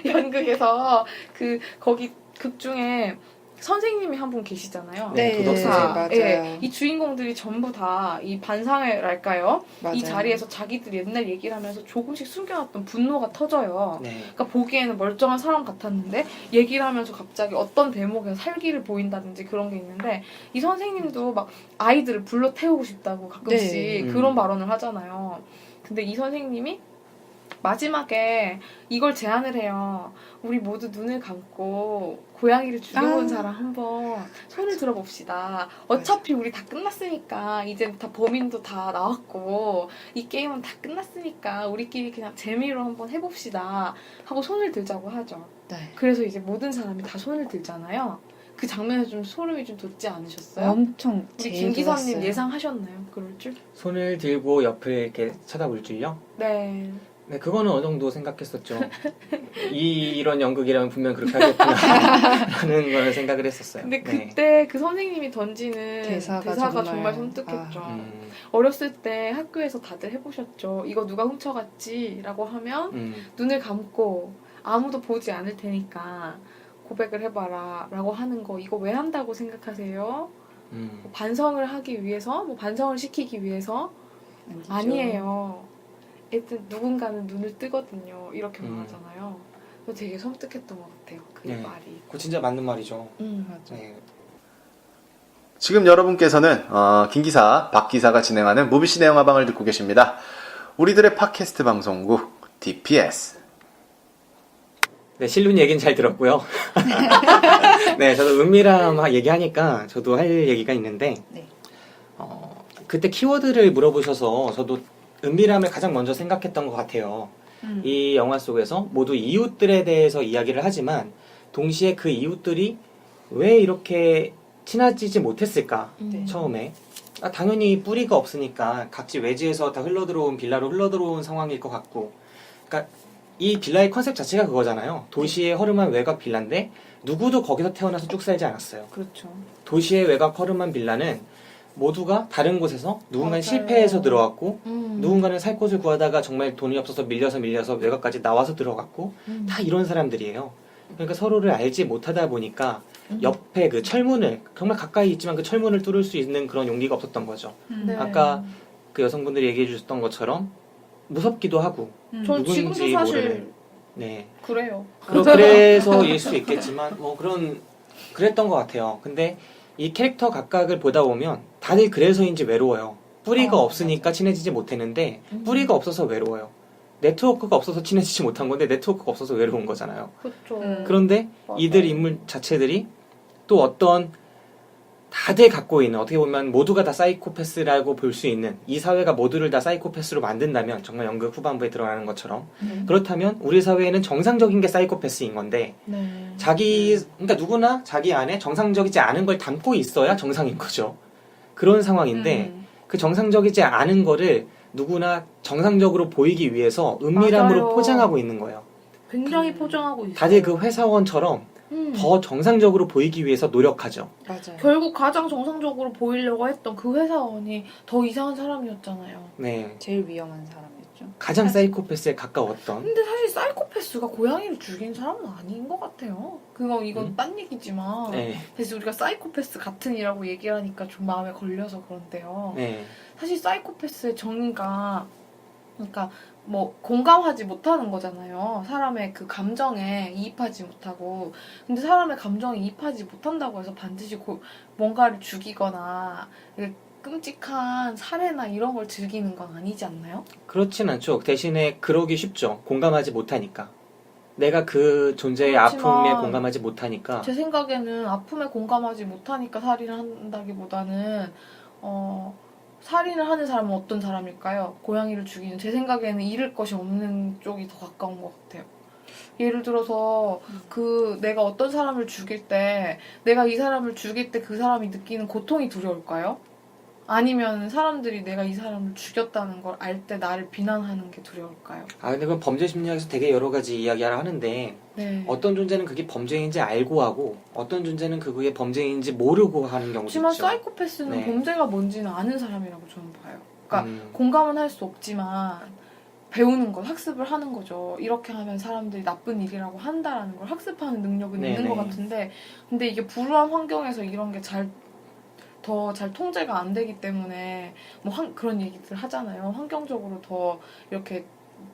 연극에서 그 거기 극 중에 선생님이 한 분 계시잖아요. 네, 도덕 선생님. 맞아요. 예, 이 주인공들이 전부 다 이 반상회랄까요? 맞아요. 이 자리에서 자기들 옛날 얘기를 하면서 조금씩 숨겨놨던 분노가 터져요. 네. 그러니까 보기에는 멀쩡한 사람 같았는데 얘기를 하면서 갑자기 어떤 대목에서 살기를 보인다든지 그런 게 있는데 이 선생님도 막 아이들을 불러 태우고 싶다고 가끔씩 네. 그런 발언을 하잖아요. 근데 이 선생님이 마지막에 이걸 제안을 해요. 우리 모두 눈을 감고 고양이를 죽여본 사람 한번 손을 들어봅시다. 어차피 우리 다 끝났으니까 이제 다 범인도 다 나왔고 이 게임은 다 끝났으니까 우리끼리 그냥 재미로 한번 해봅시다 하고 손을 들자고 하죠. 네. 그래서 이제 모든 사람이 다 손을 들잖아요. 그 장면에 좀 소름이 좀 돋지 않으셨어요? 엄청 우리 제일 김 기사님 좋았어요. 예상하셨나요? 그럴 줄? 손을 들고 옆을 이렇게 쳐다볼 줄요? 네. 네, 그거는 어느 정도 생각했었죠. 이런 연극이라면 분명 그렇게 하겠구나라는 걸 생각을 했었어요. 근데 네. 그때 그 선생님이 던지는 대사가 정말 정말, 섬뜩했죠. 어렸을 때 학교에서 다들 해보셨죠. 이거 누가 훔쳐갔지? 라고 하면 눈을 감고 아무도 보지 않을 테니까 고백을 해봐라 라고 하는 거 이거 왜 한다고 생각하세요? 뭐 반성을 하기 위해서? 뭐 반성을 시키기 위해서? 아니죠. 아니에요. 일단 누군가는 눈을 뜨거든요. 이렇게 음. 말하잖아요. 그래서 되게 섬뜩했던 것 같아요. 그 네. 말이. 그거 진짜 맞는 말이죠. 맞아. 네. 지금 여러분께서는 김 기사, 박 기사가 진행하는 무비시네 영화방을 듣고 계십니다. 우리들의 팟캐스트 방송국 DPS. 네, 실눈 얘기는 잘 들었고요. 네, 저도 은밀함 얘기하니까 저도 할 얘기가 있는데, 네. 그때 키워드를 물어보셔서 저도 은밀함을 가장 먼저 생각했던 것 같아요. 이 영화 속에서 모두 이웃들에 대해서 이야기를 하지만, 동시에 그 이웃들이 왜 이렇게 친해지지 못했을까, 처음에. 당연히 뿌리가 없으니까 각지 외지에서 다 흘러들어온 빌라로 흘러들어온 상황일 것 같고, 그러니까 이 빌라의 컨셉 자체가 그거잖아요. 도시의 허름한 외곽 빌라인데 누구도 거기서 태어나서 쭉 살지 않았어요. 그렇죠. 도시의 외곽 허름한 빌라는 모두가 다른 곳에서 누군가는 맞아요. 실패해서 들어왔고 누군가는 살 곳을 구하다가 정말 돈이 없어서 밀려서 외곽까지 나와서 들어갔고 다 이런 사람들이에요. 그러니까 서로를 알지 못하다 보니까 옆에 그 철문을 정말 가까이 있지만 그 철문을 뚫을 수 있는 그런 용기가 없었던 거죠. 네. 아까 그 여성분들이 얘기해 주셨던 것처럼 무섭기도 하고 전 지금도 누군지 사실 모르는. 네. 그래요. 그래서일 수 있겠지만 뭐 그랬던 것 같아요. 근데 이 캐릭터 각각을 보다 보면 다들 그래서인지 외로워요. 뿌리가 없으니까 친해지지 못했는데 뿌리가 없어서 외로워요. 네트워크가 없어서 친해지지 못한 건데 네트워크가 없어서 외로운 거잖아요. 그렇죠. 그런데 맞아요. 이들 인물 자체들이 또 어떤 다들 갖고 있는 어떻게 보면 모두가 다 사이코패스라고 볼 수 있는 이 사회가 모두를 다 사이코패스로 만든다면 정말 연극 후반부에 드러나는 것처럼 그렇다면 우리 사회에는 정상적인 게 사이코패스인 건데 네. 그러니까 누구나 자기 안에 정상적이지 않은 걸 담고 있어야 정상인 거죠. 그런 상황인데 그 정상적이지 않은 거를 누구나 정상적으로 보이기 위해서 은밀함으로 맞아요. 포장하고 있는 거예요. 굉장히 포장하고 있어요. 다들 그 회사원처럼 더 정상적으로 보이기 위해서 노력하죠. 맞아요. 결국 가장 정상적으로 보이려고 했던 그 회사원이 더 이상한 사람이었잖아요. 네. 제일 위험한 사람이었죠. 있죠. 가장 사이코패스에 가까웠던 근데 사실 사이코패스가 고양이를 죽인 사람은 아닌 것 같아요. 이건 딴 얘기지만 네. 사실 우리가 사이코패스 같은이라고 얘기를 하니까 좀 마음에 걸려서 그런데요. 네. 사실 사이코패스의 정의가 그러니까 뭐 공감하지 못하는 거잖아요. 사람의 그 감정에 이입하지 못하고. 근데 사람의 감정에 이입하지 못한다고 해서 반드시 뭔가를 죽이거나 끔찍한 살해나 이런 걸 즐기는 건 아니지 않나요? 그렇진 않죠. 대신에 그러기 쉽죠. 공감하지 못하니까. 내가 그 존재의 그렇지만 아픔에 공감하지 못하니까. 제 생각에는 아픔에 공감하지 못하니까 살인을 한다기보다는 살인을 하는 사람은 어떤 사람일까요? 고양이를 죽이는 제 생각에는 잃을 것이 없는 쪽이 더 가까운 것 같아요. 예를 들어서 내가 어떤 사람을 죽일 때 내가 이 사람을 죽일 때 그 사람이 느끼는 고통이 두려울까요? 아니면 사람들이 내가 이 사람을 죽였다는 걸 알 때 나를 비난하는 게 두려울까요? 근데 그건 범죄 심리학에서 되게 여러 가지 이야기를 하는데 네. 어떤 존재는 그게 범죄인지 알고 하고 어떤 존재는 그게 범죄인지 모르고 하는 경우도 하지만 있죠. 사이코패스는 네. 범죄가 뭔지는 아는 사람이라고 저는 봐요. 그러니까 공감은 할 수 없지만 배우는 것, 학습을 하는 거죠. 이렇게 하면 사람들이 나쁜 일이라고 한다라는 걸 학습하는 능력은 네네. 있는 것 같은데 근데 이게 불우한 환경에서 이런 게 더 잘 통제가 안 되기 때문에 그런 얘기들 하잖아요. 환경적으로 더 이렇게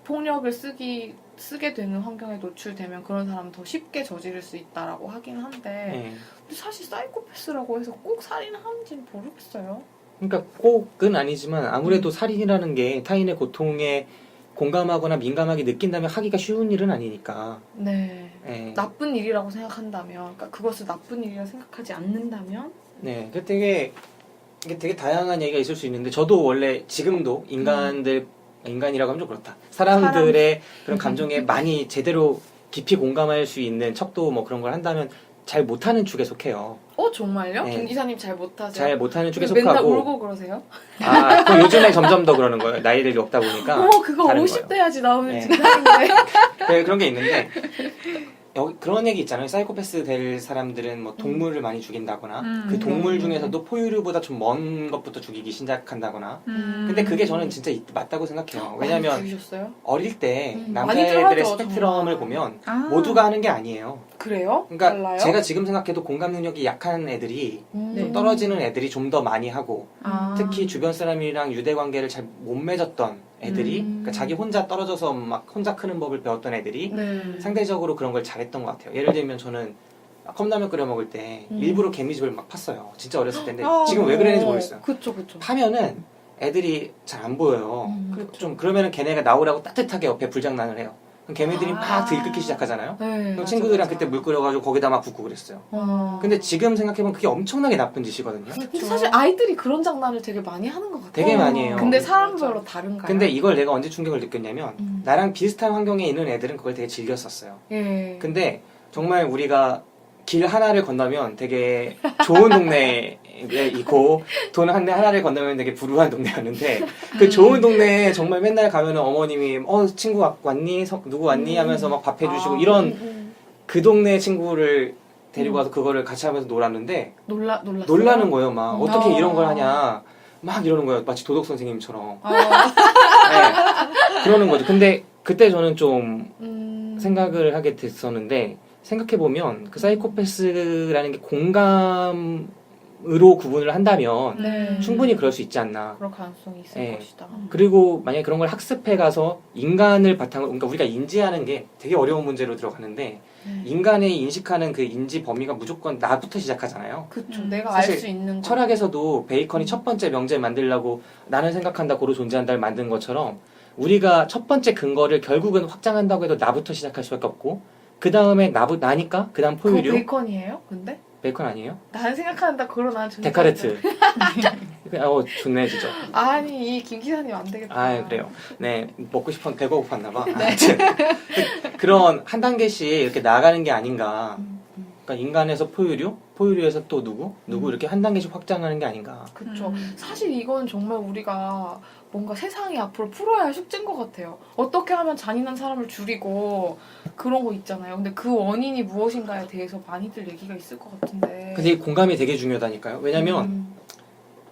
폭력을 쓰게 되는 환경에 노출되면 그런 사람은 더 쉽게 저지를 수 있다라고 하긴 한데 네. 근데 사실 사이코패스라고 해서 꼭 살인을 하는지는 모르겠어요. 그러니까 꼭은 아니지만 아무래도 살인이라는 게 타인의 고통에 공감하거나 민감하게 느낀다면 하기가 쉬운 일은 아니니까. 네. 네. 나쁜 일이라고 생각한다면, 그러니까 그것을 나쁜 일이라 생각하지 않는다면, 네. 이게 되게 다양한 얘기가 있을 수 있는데 저도 원래 지금도 인간이라고 하면 좀 그렇다. 사람들의 그런 감정에 많이 제대로 깊이 공감할 수 있는 척도 뭐 그런 걸 한다면 잘 못하는 축에 속해요. 정말요? 네. 김 기사님 잘 못하세요? 잘 못하는 축에 맨날 속하고. 울고 그러세요? 그 요즘에 점점 더 그러는 거예요. 나이를 먹다 보니까. 그거 다른 50대야지 나오는 네. 진짜인데. 네, 그런 게 있는데 그런 얘기 있잖아요. 사이코패스 될 사람들은 뭐 동물을 많이 죽인다거나 그 동물 중에서도 포유류보다 좀 먼 것부터 죽이기 시작한다거나. 근데 그게 저는 진짜 맞다고 생각해요. 왜냐면 많이 죽이셨어요? 어릴 때 많이들 남자애들의 하죠, 스펙트럼을 정말. 보면 아. 모두가 하는 게 아니에요. 그래요? 그러니까 달라요? 제가 지금 생각해도 공감 능력이 약한 애들이 좀 떨어지는 애들이 좀 더 많이 하고 특히 주변 사람이랑 유대 관계를 잘 못 맺었던 애들이 그러니까 자기 혼자 떨어져서 막 혼자 크는 법을 배웠던 애들이 네. 상대적으로 그런 걸 잘했던 것 같아요. 예를 들면 저는 컵라면 끓여 먹을 때 일부러 개미집을 막 팠어요. 진짜 어렸을 때인데 지금 왜 그랬는지 모르겠어요. 그쵸. 파면은 애들이 잘 안 보여요. 그렇죠. 좀 그러면은 걔네가 나오라고 따뜻하게 옆에 불장난을 해요. 그럼 개미들이 막 들끓기 시작하잖아요. 네, 그럼 친구들이랑 그때 물 끓여가지고 거기다 막 붓고 그랬어요. 근데 지금 생각해보면 그게 엄청나게 나쁜 짓이거든요. 근데 사실 아이들이 그런 장난을 되게 많이 하는 것 같아요. 되게 많이 해요. 근데 사람별로 다른가요? 근데 이걸 내가 언제 충격을 느꼈냐면 나랑 비슷한 환경에 있는 애들은 그걸 되게 즐겼었어요. 예. 근데 정말 우리가 길 하나를 건너면 되게 좋은 동네에 있고 돈 하나를 건너면 되게 불우한 동네였는데 그 좋은 동네에 정말 맨날 가면은 어머님이 친구 왔니? 누구 왔니? 하면서 막 밥 해주시고 이런 그 동네 친구를 데리고 와서 그거를 같이 하면서 놀았는데 놀랐어요? 놀라는 거예요. 막 어떻게 이런 걸 하냐 막 이러는 거예요. 마치 도덕 선생님처럼. 네, 그러는 거죠. 근데 그때 저는 좀 생각을 하게 됐었는데 생각해보면 그 사이코패스라는 게 공감으로 구분을 한다면 네. 충분히 그럴 수 있지 않나. 그럴 가능성이 있을 네. 것이다. 그리고 만약에 그런 걸 학습해 가서 인간을 바탕으로, 그러니까 우리가 인지하는 게 되게 어려운 문제로 들어가는데 인간의 인식하는 그 인지 범위가 무조건 나부터 시작하잖아요. 그쵸. 내가 알 사실 수 있는 거. 철학에서도 베이컨이 첫 번째 명제를 만들려고 나는 생각한다 고로 존재한다를 만든 것처럼 우리가 첫 번째 근거를 결국은 확장한다고 해도 나부터 시작할 수밖에 없고 그 다음에 나니까 그 다음 그거 포유류. 베이컨이에요? 근데? 베이컨 아니에요? 나는 생각한다 그러 난 존재. 데카르트. 좋네 진짜. 아니 이 김 기사님 안 되겠다. 그래요. 네, 먹고 배가 고팠나 봐. 아무튼 그런 한 단계씩 이렇게 나가는 게 아닌가. 그러니까 인간에서 포유류에서 또 누구 이렇게 한 단계씩 확장하는 게 아닌가. 그쵸. 사실 이건 정말 우리가 뭔가 세상이 앞으로 풀어야 할 숙제인 것 같아요. 어떻게 하면 잔인한 사람을 줄이고 그런 거 있잖아요. 근데 그 원인이 무엇인가에 대해서 많이들 얘기가 있을 것 같은데. 근데 이 공감이 되게 중요하다니까요. 왜냐면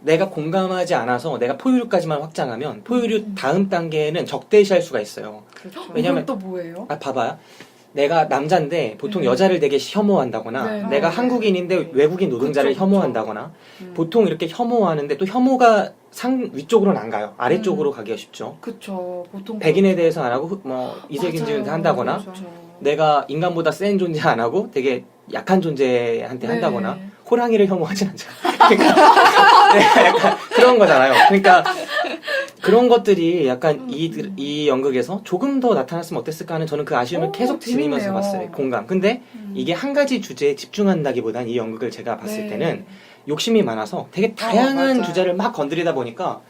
내가 공감하지 않아서 내가 포유류까지만 확장하면 포유류 다음 단계는 적대시할 수가 있어요. 그렇죠. 왜냐면- 이건 또 뭐예요? 봐봐요. 내가 남자인데 보통 네. 여자를 되게 혐오한다거나 네. 내가 한국인인데 외국인 노동자를 그쵸, 혐오한다거나 음. 보통 이렇게 혐오하는데 또 혐오가 위쪽으로는 안 가요. 아래쪽으로 가기가 쉽죠. 그쵸. 보통 백인에 대해서 안 하고 뭐 이색인종에 맞아요. 한다거나 그렇죠. 내가 인간보다 센 존재 안 하고 되게 약한 존재한테 네. 한다거나 호랑이를 혐오하진 않잖아요. 그러니까 네, 약간 그런 거잖아요. 그러니까 그런 것들이 약간 이 연극에서 조금 더 나타났으면 어땠을까 하는 저는 그 아쉬움을 오, 계속 지니면서 재밌네요. 봤어요. 공감. 근데 이게 한 가지 주제에 집중한다기보단 이 연극을 제가 봤을 때는 욕심이 많아서 되게 다양한 맞아요. 주제를 막 건드리다 보니까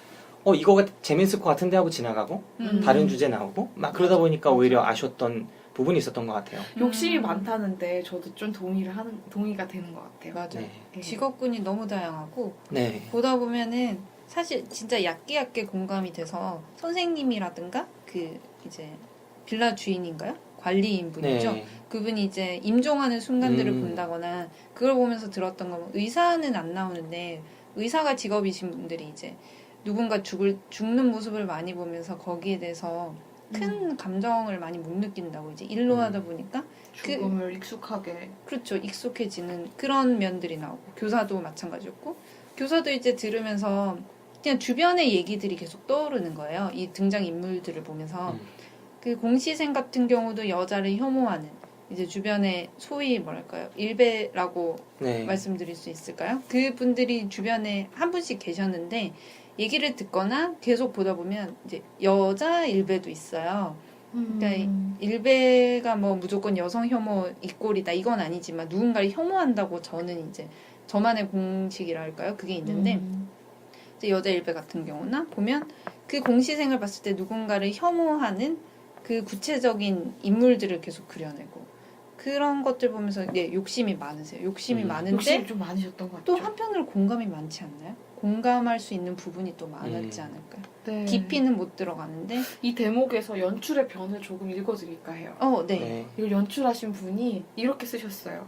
이거가 재밌을 것 같은데 하고 지나가고 다른 주제 나오고 막 그러다 보니까 오히려 아쉬웠던 부분이 있었던 것 같아요. 욕심이 많다는데 저도 좀 동의가 되는 것 같아요. 맞아요. 네. 네. 직업군이 너무 다양하고 네. 보다 보면은 사실 진짜 얕게 공감이 돼서 선생님이라든가 그 이제 빌라 주인인가요? 관리인 분이죠. 네. 그분이 이제 임종하는 순간들을 음. 본다거나 그걸 보면서 들었던 건 의사는 안 나오는데 의사가 직업이신 분들이 이제 누군가 죽는 모습을 많이 보면서 거기에 대해서 큰 감정을 많이 못 느낀다고 이제 일로 하다 보니까 죽음을 익숙하게. 그렇죠. 익숙해지는 그런 면들이 나오고 교사도 마찬가지였고 교사도 이제 들으면서 그냥 주변의 얘기들이 계속 떠오르는 거예요. 이 등장 인물들을 보면서 그 공시생 같은 경우도 여자를 혐오하는 이제 주변에 소위 뭐랄까요 일베라고 네. 말씀드릴 수 있을까요? 그분들이 주변에 한 분씩 계셨는데 얘기를 듣거나 계속 보다 보면 이제 여자 일베도 있어요. 그러니까 일베가 뭐 무조건 여성 혐오 이꼴이다 이건 아니지만 누군가를 혐오한다고 저는 이제 저만의 공식이랄까요? 그게 있는데 이제 여자 일베 같은 경우나 보면 그 공시생을 봤을 때 누군가를 혐오하는 그 구체적인 인물들을 계속 그려내고 그런 것들 보면서 욕심이 많으세요. 욕심이 많은데 욕심이 좀 많으셨던 것 같죠. 또 한편으로 공감이 많지 않나요? 공감할 수 있는 부분이 또 많았지 않을까요? 네. 깊이는 못 들어가는데 이 대목에서 연출의 변을 조금 읽어드릴까 해요. 네. 네. 이걸 연출하신 분이 이렇게 쓰셨어요.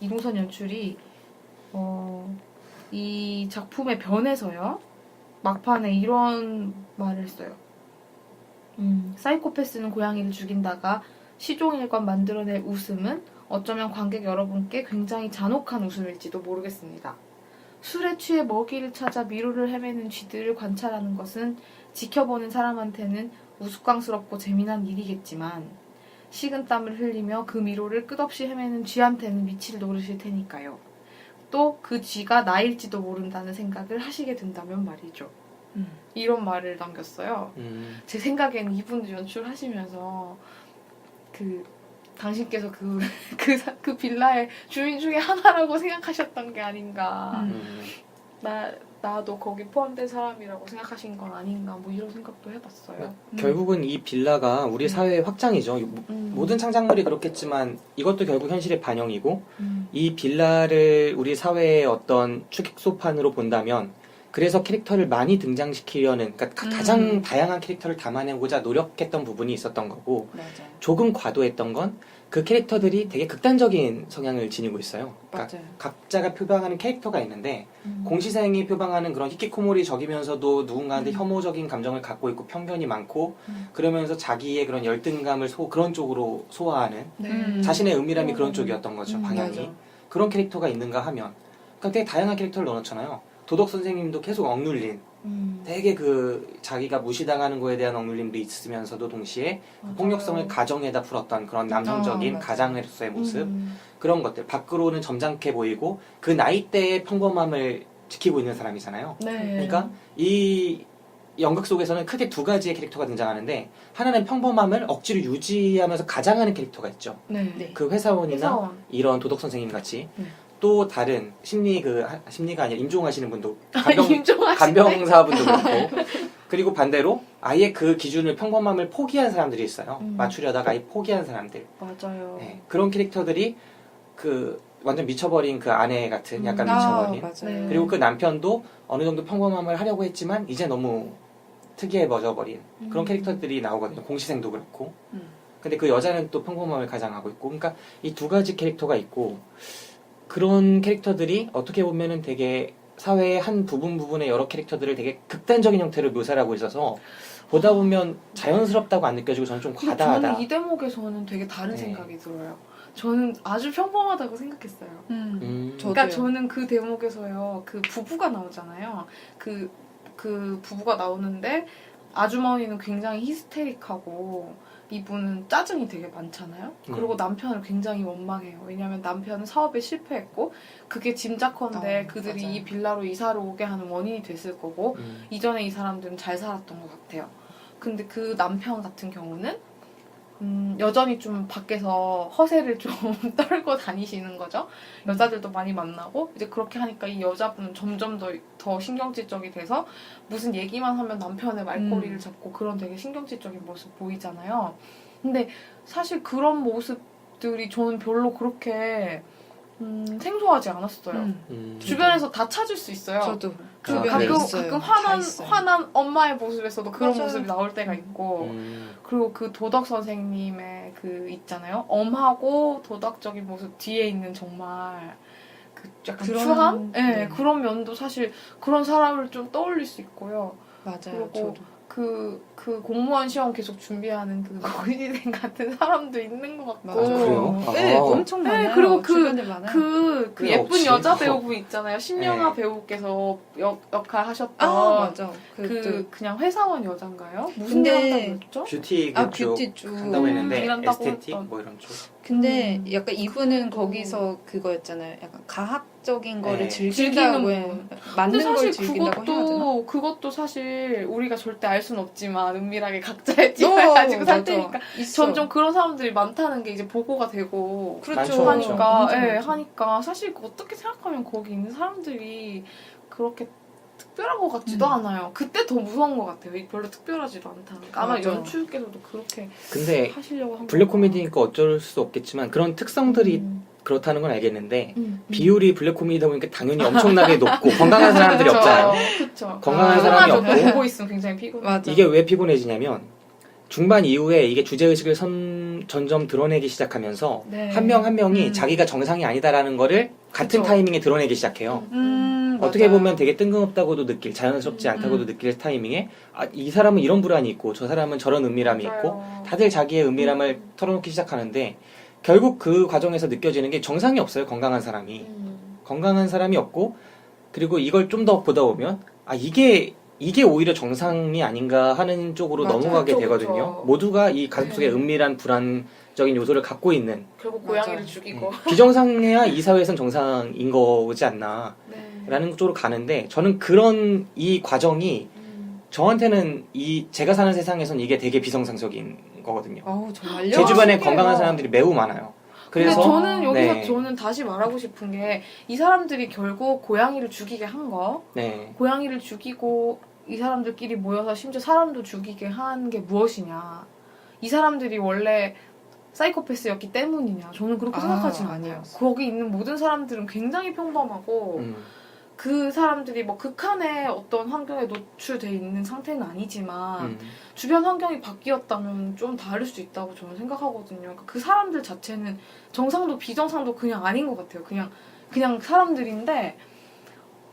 이동선 연출이 이 작품의 변에서요. 막판에 이런 말을 했어요. 사이코패스는 고양이를 죽인다가 시종일관 만들어낼 웃음은 어쩌면 관객 여러분께 굉장히 잔혹한 웃음일지도 모르겠습니다. 술에 취해 먹이를 찾아 미로를 헤매는 쥐들을 관찰하는 것은 지켜보는 사람한테는 우스꽝스럽고 재미난 일이겠지만 식은땀을 흘리며 그 미로를 끝없이 헤매는 쥐한테는 미칠 노릇일 테니까요. 또 그 쥐가 나일지도 모른다는 생각을 하시게 된다면 말이죠. 이런 말을 남겼어요. 제 생각에는 이분들 연출하시면서 당신께서 그 빌라의 주인 중에 하나라고 생각하셨던 게 아닌가. 나도 거기 포함된 사람이라고 생각하신 건 아닌가. 뭐 이런 생각도 해봤어요. 결국은 이 빌라가 우리 사회의 확장이죠. 모든 창작물이 그렇겠지만 이것도 결국 현실의 반영이고 이 빌라를 우리 사회의 어떤 축소판으로 본다면 그래서 캐릭터를 많이 등장시키려는 그러니까 가장 다양한 캐릭터를 담아내고자 노력했던 부분이 있었던 거고 맞아요. 조금 과도했던 건 그 캐릭터들이 되게 극단적인 성향을 지니고 있어요. 그러니까 맞아요. 각자가 표방하는 캐릭터가 있는데 공시생이 표방하는 그런 히키코모리적이면서도 누군가한테 혐오적인 감정을 갖고 있고 편견이 많고 그러면서 자기의 그런 열등감을 그런 쪽으로 소화하는 자신의 은밀함이 그런 쪽이었던 거죠. 방향이. 맞아. 그런 캐릭터가 있는가 하면 그러니까 되게 다양한 캐릭터를 넣어놓잖아요. 도덕 선생님도 계속 억눌린 되게 자기가 무시당하는 거에 대한 억눌림도 있으면서도 동시에 폭력성을 가정에다 풀었던 그런 남성적인 맞아. 가장으로서의 모습 그런 것들 밖으로는 점잖게 보이고 그 나이대의 평범함을 지키고 있는 사람이잖아요. 네. 그러니까 이 연극 속에서는 크게 두 가지의 캐릭터가 등장하는데 하나는 평범함을 억지로 유지하면서 가장하는 캐릭터가 있죠. 네. 그 회사원이나 회사원. 이런 도덕 선생님 같이 네. 또 다른 심리가 아니라 임종하시는 분도 임종하시네. 간병사분도 그렇고 그리고 반대로 아예 그 기준을 평범함을 포기한 사람들이 있어요. 맞추려다가 아예 포기한 사람들. 맞아요. 네, 그런 캐릭터들이 완전 미쳐버린 그 아내 같은 약간 미쳐버린. 맞아요. 네. 그리고 그 남편도 어느 정도 평범함을 하려고 했지만 이제 너무 특이해져버린 그런 캐릭터들이 나오거든요. 공시생도 그렇고. 근데 그 여자는 또 평범함을 가장하고 있고. 그러니까 이 두 가지 캐릭터가 있고 그런 캐릭터들이 어떻게 보면은 되게 사회의 한 부분의 여러 캐릭터들을 되게 극단적인 형태로 묘사를 하고 있어서 보다 보면 자연스럽다고 안 느껴지고 저는 좀 근데 과다하다. 저는 이 대목에서는 되게 다른 네. 생각이 들어요. 저는 아주 평범하다고 생각했어요. 그러니까 저는 그 대목에서요, 그 부부가 나오잖아요. 그 부부가 나오는데 아주머니는 굉장히 히스테릭하고 이분은 짜증이 되게 많잖아요. 그리고 남편을 굉장히 원망해요. 왜냐하면 남편은 사업에 실패했고 그게 짐작컨대 그들이 맞아요. 이 빌라로 이사를 오게 하는 원인이 됐을 거고 이전에 이 사람들은 잘 살았던 것 같아요. 근데 그 남편 같은 경우는 여전히 좀 밖에서 허세를 좀 떨고 다니시는 거죠. 여자들도 많이 만나고 이제 그렇게 하니까 이 여자분은 점점 더 신경질적이 돼서 무슨 얘기만 하면 남편의 말꼬리를 잡고 그런 되게 신경질적인 모습 보이잖아요. 근데 사실 그런 모습들이 저는 별로 그렇게 생소하지 않았어요. 주변에서 다 찾을 수 있어요. 저도 주변에 가끔 화난 엄마의 모습에서도 그런 맞아요. 모습이 나올 때가 있고 그리고 그 도덕 선생님의 그 있잖아요. 엄하고 도덕적인 모습 뒤에 있는 정말 그 약간 그런- 추한? 네, 네. 그런 면도 사실 그런 사람을 좀 떠올릴 수 있고요. 맞아요. 그리고 저도. 그 공무원 시험 계속 준비하는 그 고시생 같은 사람도 있는 것 같고. 맞아요. 그래요? 네, 아. 엄청 네, 많아요. 그리고 주변에 많아요. 그 왜 예쁜 없지? 여자 배우분 있잖아요. 신영아 네. 배우께서 역할 하셨던 맞아. 그냥 회사원 여잔가요? 무슨 근데- 일 한다고 했죠? 뷰티 아, 그쪽 뷰티 쪽. 한다고 했는데 일한다고 에스테틱 했던. 뭐 이런 쪽. 근데 약간 이분은 그것도- 거기서 그거였잖아요. 약간 가학적인 거를 네. 즐긴다고 해. 분. 근데 맞는 걸 사실 즐긴다고 해야 되나? 그것도 사실 우리가 절대 알 수는 없지만 은밀하게 각자의 팁을 가지고 살 테니까 있어. 점점 그런 사람들이 많다는 게 이제 보고가 되고 그렇죠. 많죠, 하니까 엄청 예, 많죠. 하니까 사실 어떻게 생각하면 거기 있는 사람들이 그렇게 특별한 것 같지도 않아요. 그때 더 무서운 것 같아요. 별로 특별하지도 않다는. 아마 맞아. 연출께서도 그렇게 근데 하시려고 한 블랙 건가. 코미디니까 어쩔 수 없겠지만 그런 특성들이 그렇다는 건 알겠는데 비율이 블랙 코미디다 보니까 당연히 엄청나게 높고 건강한 사람들이 없잖아요. 그렇죠. 건강한 사람이 없고 보고 있으면 굉장히 피곤해. 맞아. 이게 왜 피곤해지냐면 중반 이후에 이게 주제의식을 점점 드러내기 시작하면서 네. 한 명 한 명이 음. 자기가 정상이 아니다라는 거를 같은 그쵸. 타이밍에 드러내기 시작해요. 어떻게 맞아요. 보면 되게 뜬금없다고도 느낄, 자연스럽지 않다고도 느낄 타이밍에 이 사람은 이런 불안이 있고 저 사람은 저런 은밀함이 있고 맞아요. 다들 자기의 은밀함을 털어놓기 시작하는데 결국 그 과정에서 느껴지는 게 정상이 없어요. 건강한 사람이. 건강한 사람이 없고 그리고 이걸 좀 더 보다 보면 이게 오히려 정상이 아닌가 하는 쪽으로 맞아요. 넘어가게 그쵸, 되거든요. 그쵸. 모두가 이 가슴속에 네. 은밀한 불안적인 요소를 갖고 있는 결국 맞아. 고양이를 죽이고. 비정상해야 이 사회에선 정상인 거지 않나 네. 라는 쪽으로 가는데 저는 그런 이 과정이 저한테는 제가 사는 세상에선 이게 되게 비정상적인 거거든요. 어우, 정말요? 제 주변에 신기해요. 건강한 사람들이 매우 많아요. 근데 그래서 저는 여기서 네. 저는 다시 말하고 싶은 게 이 사람들이 결국 고양이를 죽이게 한 거, 네. 고양이를 죽이고 이 사람들끼리 모여서 심지어 사람도 죽이게 한 게 무엇이냐. 이 사람들이 원래 사이코패스였기 때문이냐. 저는 그렇게 생각하지는 않아요. 아니었어. 거기 있는 모든 사람들은 굉장히 평범하고 그 사람들이 뭐 극한의 어떤 환경에 노출돼 있는 상태는 아니지만 주변 환경이 바뀌었다면 좀 다를 수 있다고 저는 생각하거든요. 그러니까 그 사람들 자체는 정상도 비정상도 그냥 아닌 것 같아요. 그냥 사람들인데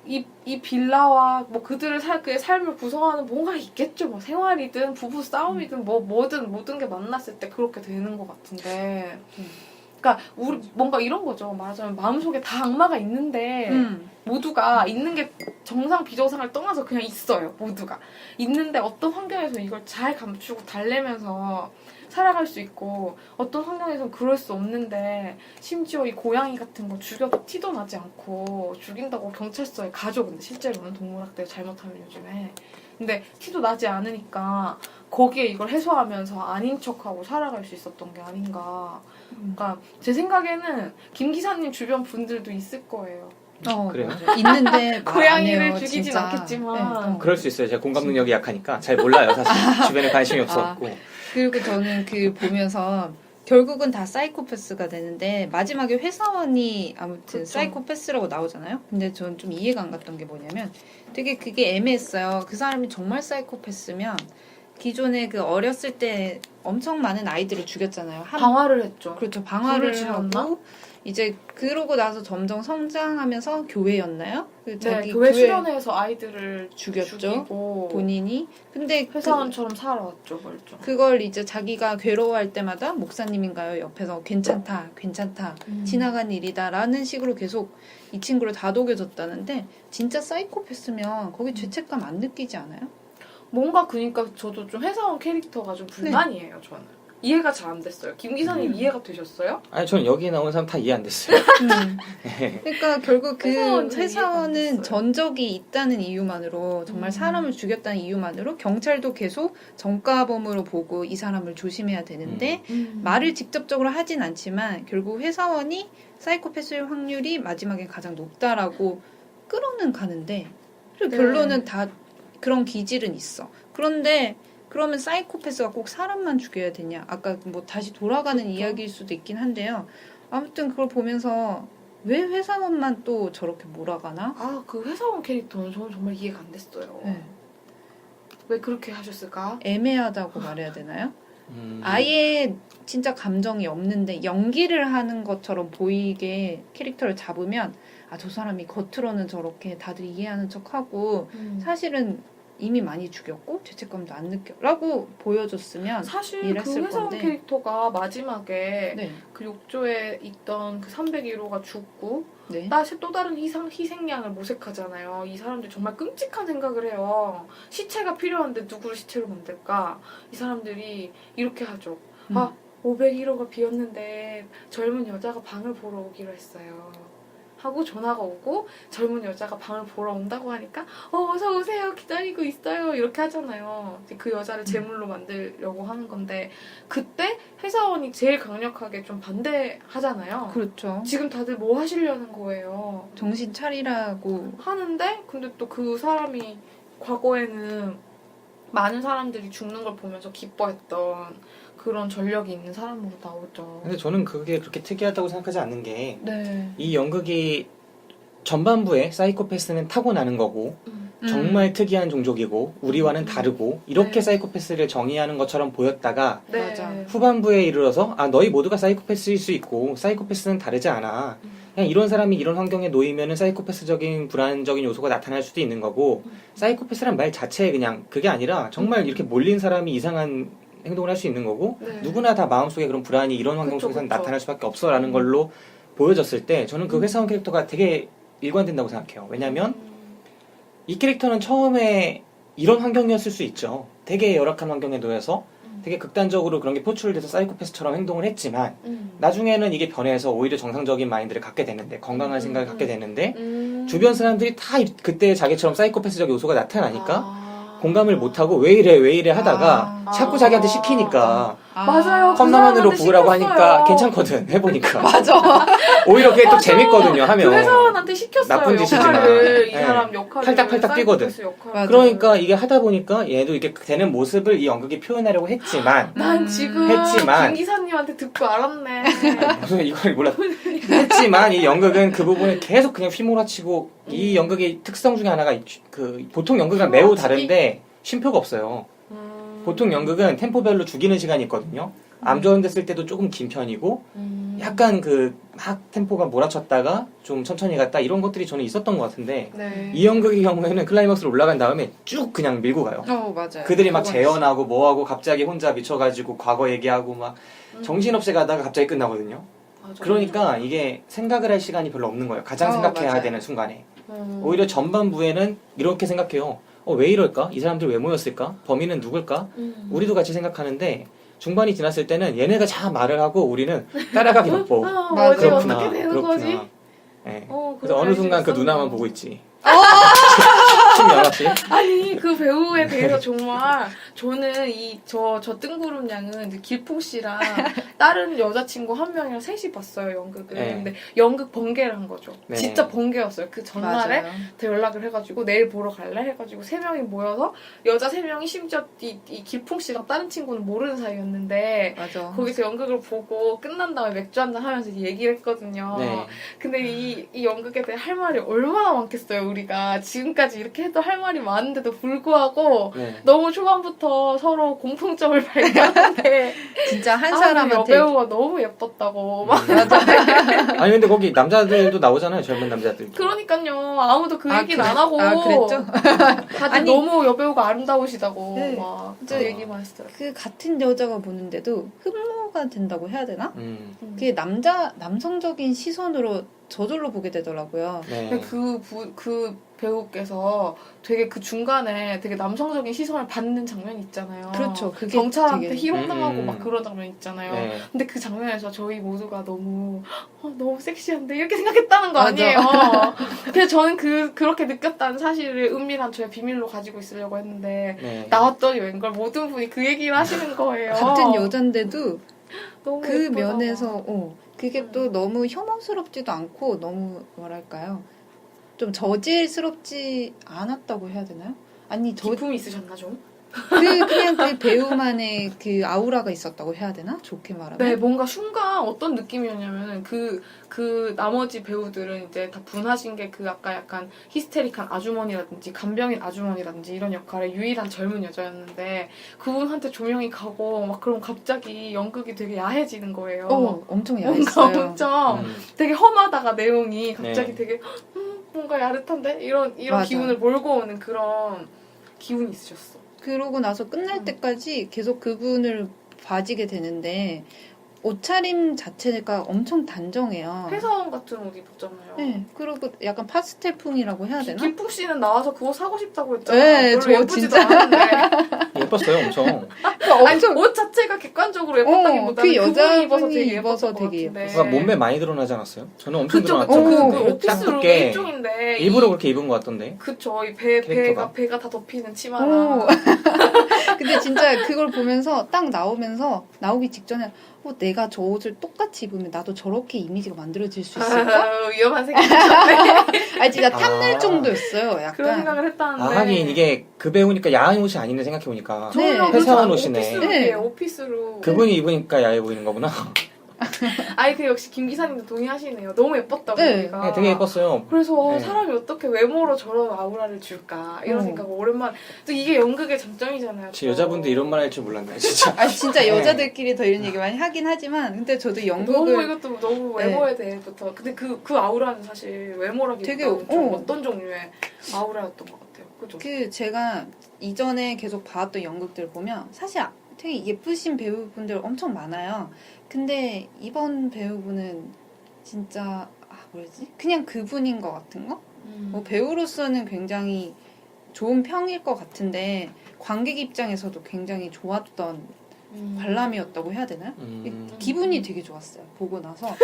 이 빌라와 뭐 그들의 그의 삶을 구성하는 뭔가 있겠죠. 뭐 생활이든 부부 싸움이든 뭐든 모든 게 만났을 때 그렇게 되는 것 같은데. 그러니까 우리 뭔가 이런 거죠. 말하자면 마음속에 다 악마가 있는데 모두가 있는 게 정상 비정상을 떠나서 그냥 있어요. 모두가 있는데 어떤 환경에서 이걸 잘 감추고 달래면서 살아갈 수 있고 어떤 환경에서는 그럴 수 없는데 심지어 이 고양이 같은 거 죽여도 티도 나지 않고 죽인다고 경찰서에 가죠. 근데 실제로는 동물학대 잘못하면 요즘에 근데 티도 나지 않으니까 거기에 이걸 해소하면서 아닌 척하고 살아갈 수 있었던 게 아닌가. 그러니까 제 생각에는 김 기사님 주변 분들도 있을 거예요. 그래요? 맞아요. 있는데 말 안 고양이를 해요, 죽이진 진짜. 않겠지만. 그럴 수 있어요. 제가 공감 능력이 약하니까 잘 몰라요. 사실 주변에 관심이 없었고. 그리고 저는 그 보면서 결국은 다 사이코패스가 되는데 마지막에 회사원이 아무튼 그쵸. 사이코패스라고 나오잖아요. 근데 저는 좀 이해가 안 갔던 게 뭐냐면 되게 그게 애매했어요. 그 사람이 정말 사이코패스면 기존에 그 어렸을 때 엄청 많은 아이들을 죽였잖아요. 방화를 했죠. 그렇죠. 방화를 불을 질렀나? 하고 이제 그러고 나서 점점 성장하면서 교회였나요? 그 네, 교회 수련회에서 아이들을 죽였죠. 죽이고 본인이. 근데 회사원처럼 살아왔죠, 멀쩡. 그걸 이제 자기가 괴로워할 때마다 목사님인가요? 옆에서 괜찮다, 괜찮다, 지나간 일이다라는 식으로 계속 이 친구를 다독여줬다는데 진짜 사이코패스면 거기 죄책감 안 느끼지 않아요? 뭔가 그니까 저도 좀 회사원 캐릭터가 좀 불만이에요, 저는. 이해가 잘 안 됐어요. 김 기사님 이해가 되셨어요? 아니 저는 여기 나온 사람 다 이해 안 됐어요. 그러니까 결국 그 회사원 잘 이해가 안 회사원은 됐어요. 전적이 있다는 이유만으로 정말 사람을 죽였다는 이유만으로 경찰도 계속 전과범으로 보고 이 사람을 조심해야 되는데 말을 직접적으로 하진 않지만 결국 회사원이 사이코패스일 확률이 마지막에 가장 높다라고 끌어는 가는데 그리고 네. 결론은 다 그런 기질은 있어. 그런데 그러면 사이코패스가 꼭 사람만 죽여야 되냐? 아까 뭐 다시 돌아가는 이야기일 수도 있긴 한데요. 아무튼 그걸 보면서 왜 회사원만 또 저렇게 몰아가나? 아, 그 회사원 캐릭터는 저는 정말 이해가 안 됐어요. 네. 왜 그렇게 하셨을까? 애매하다고 말해야 되나요? 아예 진짜 감정이 없는데 연기를 하는 것처럼 보이게 캐릭터를 잡으면 아, 저 사람이 겉으로는 저렇게 다들 이해하는 척하고 사실은 이미 많이 죽였고 죄책감도 안 느껴라고 보여줬으면 사실 그 이랬을 회사원 건데. 캐릭터가 마지막에 네, 그 욕조에 있던 그 301호가 죽고 네. 또 다른 희생양을 모색하잖아요. 이 사람들 정말 끔찍한 생각을 해요. 시체가 필요한데 누구를 시체로 만들까? 이 사람들이 이렇게 하죠. 아, 501호가 비었는데 젊은 여자가 방을 보러 오기로 했어요. 하고 전화가 오고 젊은 여자가 방을 보러 온다고 하니까 어서 오세요 기다리고 있어요 이렇게 하잖아요. 이제 그 여자를 제물로 만들려고 하는 건데 그때 회사원이 제일 강력하게 좀 반대하잖아요. 그렇죠. 지금 다들 뭐 하시려는 거예요 정신 차리라고. 하는데 근데 또 그 사람이 과거에는 많은 사람들이 죽는 걸 보면서 기뻐했던 그런 전력이 있는 사람으로 나오죠. 근데 저는 그게 그렇게 특이하다고 생각하지 않는 게 이 네. 연극이 전반부에 사이코패스는 타고나는 거고 정말 특이한 종족이고 우리와는 다르고 이렇게 네. 사이코패스를 정의하는 것처럼 보였다가 네. 맞아. 후반부에 이르러서 아 너희 모두가 사이코패스일 수 있고 사이코패스는 다르지 않아. 그냥 이런 사람이 이런 환경에 놓이면은 사이코패스적인 불안적인 요소가 나타날 수도 있는 거고 사이코패스란 말 자체에 그냥 그게 아니라 정말 이렇게 몰린 사람이 이상한 행동을 할 수 있는 거고 네. 누구나 다 마음속에 그런 불안이 이런 환경 그쵸, 속에서는 그쵸. 나타날 수밖에 없어라는 걸로 보여졌을 때 저는 그 회사원 캐릭터가 되게 일관된다고 생각해요. 왜냐면 이 캐릭터는 처음에 이런 환경이었을 수 있죠. 되게 열악한 환경에 놓여서 되게 극단적으로 그런 게 포출돼서 사이코패스처럼 행동을 했지만 나중에는 이게 변해서 오히려 정상적인 마인드를 갖게 되는데 건강한 생각을 갖게 되는데 주변 사람들이 다 그때 자기처럼 사이코패스적 요소가 나타나니까 공감을 못하고 왜 이래 하다가 자꾸 자기한테 시키니까 맞아요. 컵라면으로 그 부으라고 사람한테 하니까 시켰어요. 괜찮거든 해보니까 오히려 그게 또 재밌거든요 하면 그 회사원한테 시켰어요. 나쁜 짓이지만. 역할을 이 네. 사람 역할을 팔딱팔딱 뛰거든. 사이코패스 역할을. 맞아. 그러니까 이게 하다 보니까 얘도 이게 되는 모습을 이 연극이 표현하려고 했지만 난 지금 했지만. 김 기사님한테 듣고 알았네. 무슨 이걸 몰라 했지만 이 연극은 그 부분을 계속 그냥 휘몰아치고 이 연극의 특성 중에 하나가 그 보통 연극이랑 매우 휘몰아치기? 다른데 쉼표가 없어요. 보통 연극은 템포별로 죽이는 시간이 있거든요. 암전됐을 때도 조금 긴 편이고 약간 그 막 템포가 몰아쳤다가 좀 천천히 갔다 이런 것들이 저는 있었던 것 같은데 네. 이 연극의 경우에는 클라이막스로 올라간 다음에 쭉 그냥 밀고 가요. 맞아요. 그들이 막 그건 재연하고 뭐하고 갑자기 혼자 미쳐가지고 과거 얘기하고 막 정신없이 가다가 갑자기 끝나거든요. 맞아. 그러니까 이게 생각을 할 시간이 별로 없는 거예요. 가장 생각해야 맞아요. 되는 순간에. 오히려 전반부에는 이렇게 생각해요. 왜 이럴까? 이 사람들 왜 모였을까? 범인은 누굴까? 우리도 같이 생각하는데 중반이 지났을 때는 얘네가 다 말을 하고 우리는 따라가기 바빠. 뭐지 그렇구나. 어떻게 되는 그렇구나. 거지? 네. 그런 그래서 어느 순간 그 알수 누나만 있었는데. 보고 있지. 신명아 씨. 아니 그 배우에 대해서 정말 저는 저 뜬구름 양은 이제 길풍 씨랑 다른 여자친구 한 명이랑 셋이 봤어요 연극을. 네. 근데 연극 번개를 한 거죠. 네. 진짜 번개였어요. 그 전날에 맞아요. 연락을 해가지고 내일 보러 갈래 해가지고 3명이 모여서 여자 3명이 심지어 이 길풍 씨랑 다른 친구는 모르는 사이였는데 맞아. 거기서 연극을 보고 끝난 다음에 맥주 한잔 하면서 얘기를 했거든요. 네. 근데 이 연극에 대해 할 말이 얼마나 많겠어요, 우리가. 지금까지 이렇게 해도 할 말이 많은데도 불구하고 네. 너무 초반부터 둘이서 서로 공통점을 발견하는데 진짜 한 아, 사람한테 여배우가 너무 예뻤다고 막 아니 근데 거기 남자들도 나오잖아요. 젊은 남자들. 그러니까요. 아무도 그 아, 얘기를 그래? 안 하고 아, 그랬죠? 다들 아니, 너무 여배우가 아름다우시다고 네. 막 이제 그 얘기만 하시더라고요. 그 같은 여자가 보는데도 흠모가 된다고 해야 되나? 음. 그게 남성적인 시선으로 저절로 보게 되더라고요. 네. 근데 그 배우께서 되게 그 중간에 되게 남성적인 시선을 받는 장면이 있잖아요. 그렇죠. 그게 경찰한테 되게- 희롱당하고 막 그런 장면 있잖아요. 네. 근데 그 장면에서 저희 모두가 너무 너무 섹시한데 이렇게 생각했다는 거 맞아. 아니에요. 그래서 저는 그렇게 느꼈다는 사실을 은밀한 저의 비밀로 가지고 있으려고 했는데 네. 나왔더니 웬걸 모든 분이 그 얘기를 하시는 거예요. 같은 여잔데도 너무 그 예쁘다. 면에서 그게 또 너무 혐오스럽지도 않고 너무 뭐랄까요? 좀 저질스럽지 않았다고 해야 되나요? 아니 기품이 있으셨나 좀? 그냥 그 배우만의 그 아우라가 있었다고 해야 되나? 좋게 말하면. 네, 뭔가 순간 어떤 느낌이었냐면은 그 나머지 배우들은 이제 다 분하신 게 그 아까 약간 히스테릭한 아주머니라든지 간병인 아주머니라든지 이런 역할의 유일한 젊은 여자였는데 그분한테 조명이 가고 막 그럼 갑자기 연극이 되게 야해지는 거예요. 엄청 뭔가 야했어요. 엄청 음. 되게 험하다가 내용이 갑자기 네. 되게 뭔가 야릇한데 이런 맞아. 기운을 몰고 오는 그런 기운이 있으셨어. 그러고 나서 끝날 때까지 계속 그분을 봐지게 되는데 옷차림 자체가 엄청 단정해요. 회사원 같은 옷 입었잖아요. 네, 그리고 약간 파스텔풍이라고 해야 되나? 김풍 씨는 나와서 그거 사고 싶다고 했잖아요. 네, 별로 저 예쁘지도 진짜. 않은데. 예뻤어요, 엄청. 아니, 옷 자체가 객관적으로 예뻤다기보다는 그 그분이 여자분이 입어서 되게 입어서 예뻤던 것 되게 같은데. 뭔가 몸매 많이 드러나지 않았어요? 저는 엄청 그쵸, 드러났던 것 그쵸. 같은데. 그 오피스 딱 룩의 붙게 일종인데. 일부러 그렇게 입은 것 같던데. 그쵸. 이 캐릭터가. 배가 다 덮이는 치마랑. 오. 근데 진짜 그걸 보면서 딱 나오기 직전에 내가 저 옷을 똑같이 입으면 나도 저렇게 이미지가 만들어질 수 있을까? 위험한 생각이었는데. 아니 진짜 탐낼 아. 정도였어요. 그런 약간. 생각을 했다는데. 아, 하긴 이게 그 배우니까 야한 옷이 아니네 생각해보니까. 네. 저는 회사원 그렇죠. 옷이네. 오피스룩이에요. 오피스룩. 그분이 입으니까 야해 보이는 거구나. 아니 그 역시 김 기사님도 동의하시네요. 너무 예뻤다고 네. 우리가. 네, 되게 예뻤어요. 그래서 네. 사람이 어떻게 외모로 저런 아우라를 줄까 이런 생각을 오랜만에 또 이게 연극의 장점이잖아요. 제 여자분도 이런 말 할 줄 몰랐네, 진짜. 아 진짜 네. 여자들끼리 더 이런 얘기 많이 하긴 하지만 근데 저도 너무 연극을 이것도 너무 네. 외모에 대해부터 근데 그 아우라는 사실 외모라기보다는 되게, 좀 어떤 종류의 아우라였던 것 같아요. 그죠? 제가 이전에 계속 봐왔던 연극들 보면 사실 되게 예쁘신 배우분들 엄청 많아요. 근데 이번 배우분은 진짜 뭐지? 그냥 그분인 것 같은 거? 뭐 배우로서는 굉장히 좋은 평일 것 같은데 관객 입장에서도 굉장히 좋았던 관람이었다고 해야 되나요? 기분이 되게 좋았어요. 보고 나서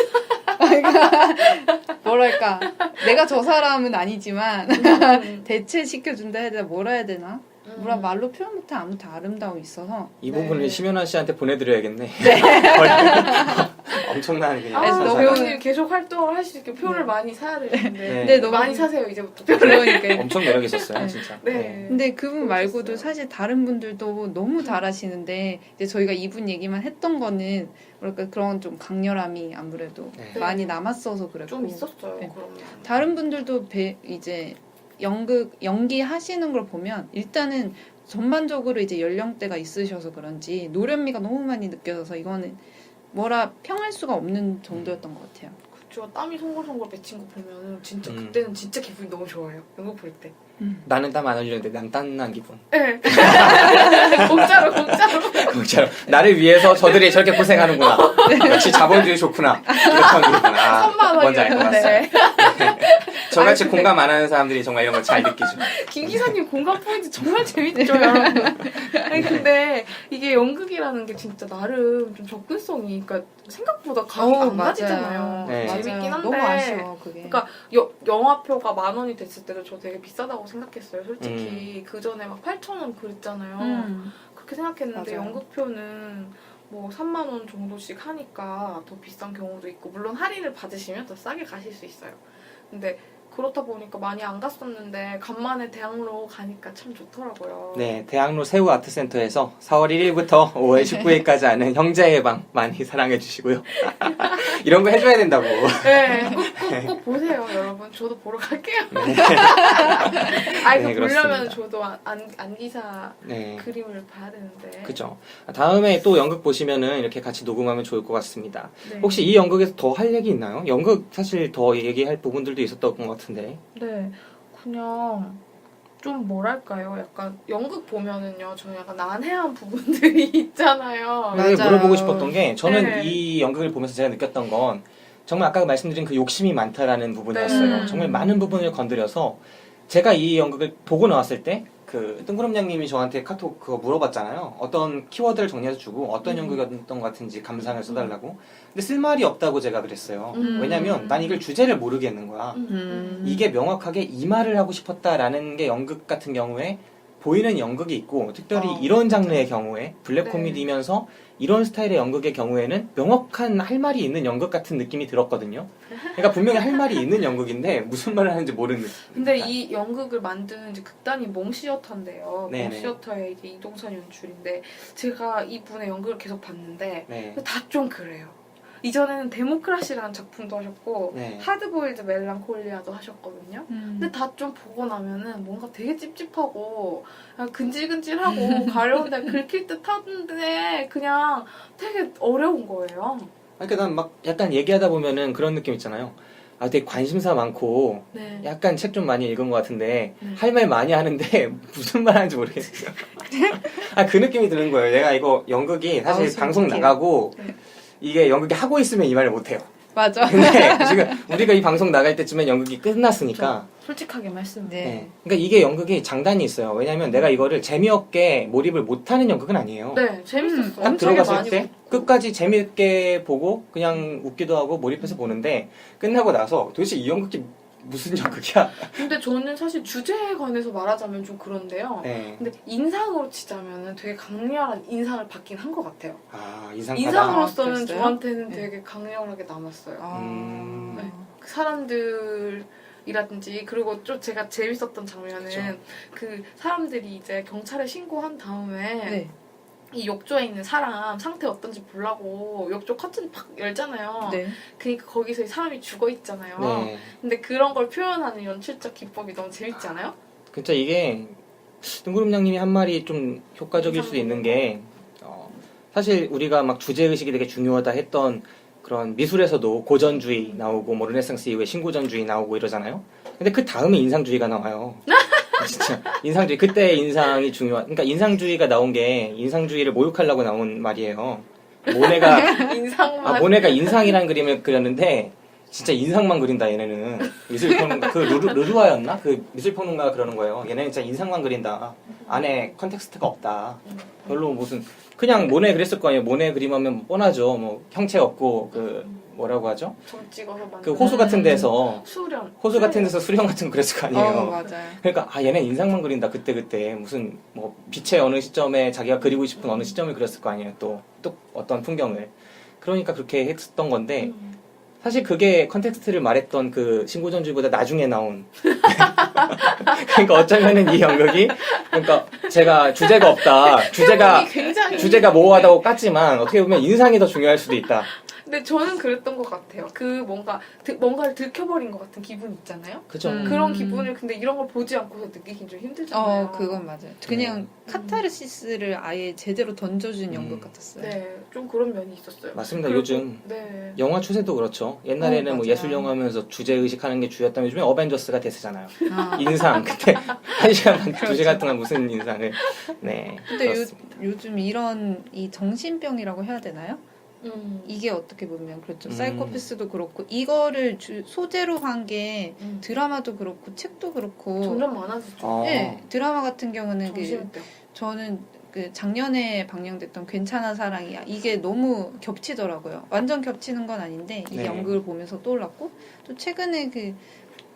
뭐랄까 내가 저 사람은 아니지만 대체시켜준다 해야 되나 뭐라 해야 되나? 뭐라 말로 표현 못해 아무튼 아름다움이 있어서 이 부분을 심연아 씨한테 보내드려야겠네. 네. 엄청난 그냥. 아, 너무 배우님 계속 활동을 할 수 있게 표를 많이 사야 되는데 네. 네, 너무 많이 사세요 이제부터 표를. 그러니까 엄청 매력 있었어요, 진짜. 네. 근데 그분 말고도 그러셨어요. 사실 다른 분들도 너무 잘하시는데 이제 저희가 이분 얘기만 했던 거는 뭐랄까 그런 좀 강렬함이 아무래도 네. 많이 남았어서 그랬고 좀 있었어요. 네. 그러면. 다른 분들도 이제 연기 하시는 걸 보면 일단은 전반적으로 이제 연령대가 있으셔서 그런지 노련미가 너무 많이 느껴져서 이거는 뭐라 평할 수가 없는 정도였던 것 같아요. 그쵸. 땀이 송골송골 맺힌 거 보면은 진짜 그때는 진짜 기분이 너무 좋아요. 연극 볼 때. 나는 땀 안 흘리는데 난 땀난 기분. 네. 공짜로. 진짜로. 나를 위해서 저들이 저렇게 고생하는구나. 역시 자본주의 좋구나. 이렇게 하는구나. 3만 뭔지 알 것 같습니다. 원이었는데. 저같이 아니, 근데- 공감 안 하는 사람들이 정말 이런 걸 잘 느끼죠. 김 기사님 공감 포인트 정말 재밌죠, 여러분. 아니 근데 이게 연극이라는 게 진짜 나름 좀 접근성이, 그러니까 생각보다 감이 안 가지잖아요. 네. 재밌긴 한데. 너무 아쉬워 그게. 그러니까 영화표가 10,000원이 됐을 때도 저 되게 비싸다고 생각했어요. 솔직히 그 전에 막 8,000원 그랬잖아요. 그렇게 생각했는데 맞아요. 연극표는 뭐 3만 원 정도씩 하니까 더 비싼 경우도 있고 물론 할인을 받으시면 더 싸게 가실 수 있어요. 근데 그렇다 보니까 많이 안 갔었는데 간만에 대학로 가니까 참 좋더라고요. 네, 대학로 새우 아트센터에서 4월 1일부터 5월 19일까지 하는 형제의 방 많이 사랑해 주시고요. 이런 거 해줘야 된다고. 네, 꼭 보세요, 여러분. 저도 보러 갈게요. 네, 보려면 그렇습니다. 저도 안기사 네. 그림을 봐야 되는데. 그죠. 다음에 또 연극 보시면은 이렇게 같이 녹음하면 좋을 것 같습니다. 네. 혹시 이 연극에서 더 할 얘기 있나요? 연극 사실 더 얘기할 부분들도 있었던 것 같은데. 네, 그냥 좀 뭐랄까요? 약간 연극 보면은요, 저는 약간 난해한 부분들이 있잖아요. 근데 맞아요. 물어보고 싶었던 게 저는 네. 이 연극을 보면서 제가 느꼈던 건 정말 아까 말씀드린 그 욕심이 많다라는 부분이었어요. 네. 정말 많은 부분을 건드려서 제가 이 연극을 보고 나왔을 때 그 뜬구름냥님이 저한테 카톡 그거 물어봤잖아요. 어떤 키워드를 정리해서 주고 어떤 연극이었던 것 같은지 감상을 써달라고. 근데 쓸 말이 없다고 제가 그랬어요. 왜냐면 난 이걸 주제를 모르겠는 거야. 이게 명확하게 이 말을 하고 싶었다라는 게 연극 같은 경우에 보이는 연극이 있고 특별히 이런 장르의 경우에 블랙 네. 코미디면서 이런 스타일의 연극의 경우에는 명확한 할 말이 있는 연극 같은 느낌이 들었거든요. 그러니까 분명히 할 말이 있는 연극인데 무슨 말을 하는지 모르는 느낌. 근데 이 연극을 만든 이제 극단이 몽시어터인데요. 네네. 몽시어터의 이제 이동선 연출인데 제가 이분의 연극을 계속 봤는데 네. 다 좀 그래요. 이전에는 데모크라시라는 작품도 하셨고 네. 하드보일드 멜랑콜리아도 하셨거든요. 근데 다 좀 보고 나면은 뭔가 되게 찝찝하고 그냥 근질근질하고 가려운데 긁힐 듯 하는데 그냥 되게 어려운 거예요. 그러니까 난 막 약간 얘기하다 보면은 그런 느낌 있잖아요. 아, 되게 관심사 많고 네. 약간 책 좀 많이 읽은 것 같은데 네. 할 말 많이 하는데 무슨 말 하는지 모르겠어요. 아, 그 느낌이 드는 거예요. 내가 이거 연극이 사실 방송 솔직해요. 나가고 네. 이게 연극이 하고 있으면 이 말을 못해요. 맞아. 근데 지금 우리가 이 방송 나갈 때쯤엔 연극이 끝났으니까 솔직하게 말씀. 네. 네. 그러니까 이게 연극이 장단이 있어요. 왜냐면 내가 이거를 재미없게 몰입을 못하는 연극은 아니에요. 네, 재밌었어요. 딱 엄청 들어갔을 많이 때 웃고. 끝까지 재미있게 보고 그냥 웃기도 하고 몰입해서 보는데 끝나고 나서 도대체 이 연극이 무슨 연극이야? 근데 저는 사실 주제에 관해서 말하자면 좀 그런데요. 네. 근데 인상으로 치자면은 되게 강렬한 인상을 받긴 한 것 같아요. 아, 이상하다. 인상으로서는 아, 그랬어요? 저한테는 네. 되게 강렬하게 남았어요. 음. 네. 그 사람들이라든지 그리고 좀 제가 재밌었던 장면은 그쵸. 그 사람들이 이제 경찰에 신고한 다음에 네. 이 욕조에 있는 사람 상태 어떤지 보려고 욕조 커튼이 팍 열잖아요. 네. 그러니까 거기서 이 사람이 죽어 있잖아요. 네. 근데 그런 걸 표현하는 연출적 기법이 너무 재밌지 않아요? 진짜 이게 뜬구름냥님이 한 말이 좀 효과적일 수도 있는 게 사실 우리가 막 주제의식이 되게 중요하다 했던 그런 미술에서도 고전주의 나오고 뭐 르네상스 이후에 신고전주의 나오고 이러잖아요. 근데 그 다음에 인상주의가 나와요. 진짜 인상주의 그때 인상이 그러니까 인상주의가 나온 게 인상주의를 모욕하려고 나온 말이에요. 인상만. 모네가 인상이라는 그림을 그렸는데 진짜 인상만 그린다 얘네는. 미술평론가 그 르루아였나? 그 미술평론가가 그러는 거예요. 얘네는 진짜 인상만 그린다. 안에 컨텍스트가 없다. 별로 무슨 그냥 모네 그랬을 거 아니에요. 모네 그림하면 뻔하죠. 뭐 형체 없고 그 뭐라고 하죠? 점 찍어서 만든 그 호수 같은 데서 수련. 호수 같은 데서 수령 같은 거 그랬을 거 아니에요. 맞아요. 그러니까 얘네 인상만 그린다 그때 무슨 뭐 빛의 어느 시점에 자기가 그리고 싶은 어느 시점을 그렸을 거 아니에요. 또 어떤 풍경을. 그러니까 그렇게 했었던 건데 사실 그게 컨텍스트를 말했던 그 신고전주의보다 나중에 나온 그러니까 어쩌면은 이 연극이 그러니까 제가 주제가 없다 주제가 모호하다고 깠지만 어떻게 보면 인상이 더 중요할 수도 있다. 근데 저는 그랬던 것 같아요. 그 뭔가를 들켜버린 것 같은 기분 있잖아요. 그죠? 그런 기분을 근데 이런 걸 보지 않고서 느끼긴 좀 힘들잖아요. 그건 맞아요. 그냥 카타르시스를 아예 제대로 던져준 연극 같았어요. 네, 좀 그런 면이 있었어요. 맞습니다. 그리고, 요즘 네. 영화 추세도 그렇죠. 옛날에는 뭐 맞아요. 예술 영화면서 주제 의식하는 게 주였다면 요즘에 어벤져스가 대세잖아요. 아. 인상 그때 1시간 반 2시간 동안 무슨 인상을 네. 근데 그렇습니다. 요즘 이런 이 정신병이라고 해야 되나요? 이게 어떻게 보면 그렇죠. 사이코패스도 그렇고 이거를 소재로 한 게 드라마도 그렇고 책도 그렇고 점점 많아지죠. 네, 드라마 같은 경우는 정신병. 저는 그 작년에 방영됐던 괜찮아 사랑이야 이게 너무 겹치더라고요. 완전 겹치는 건 아닌데 이 네. 연극을 보면서 떠올랐고 또 최근에 그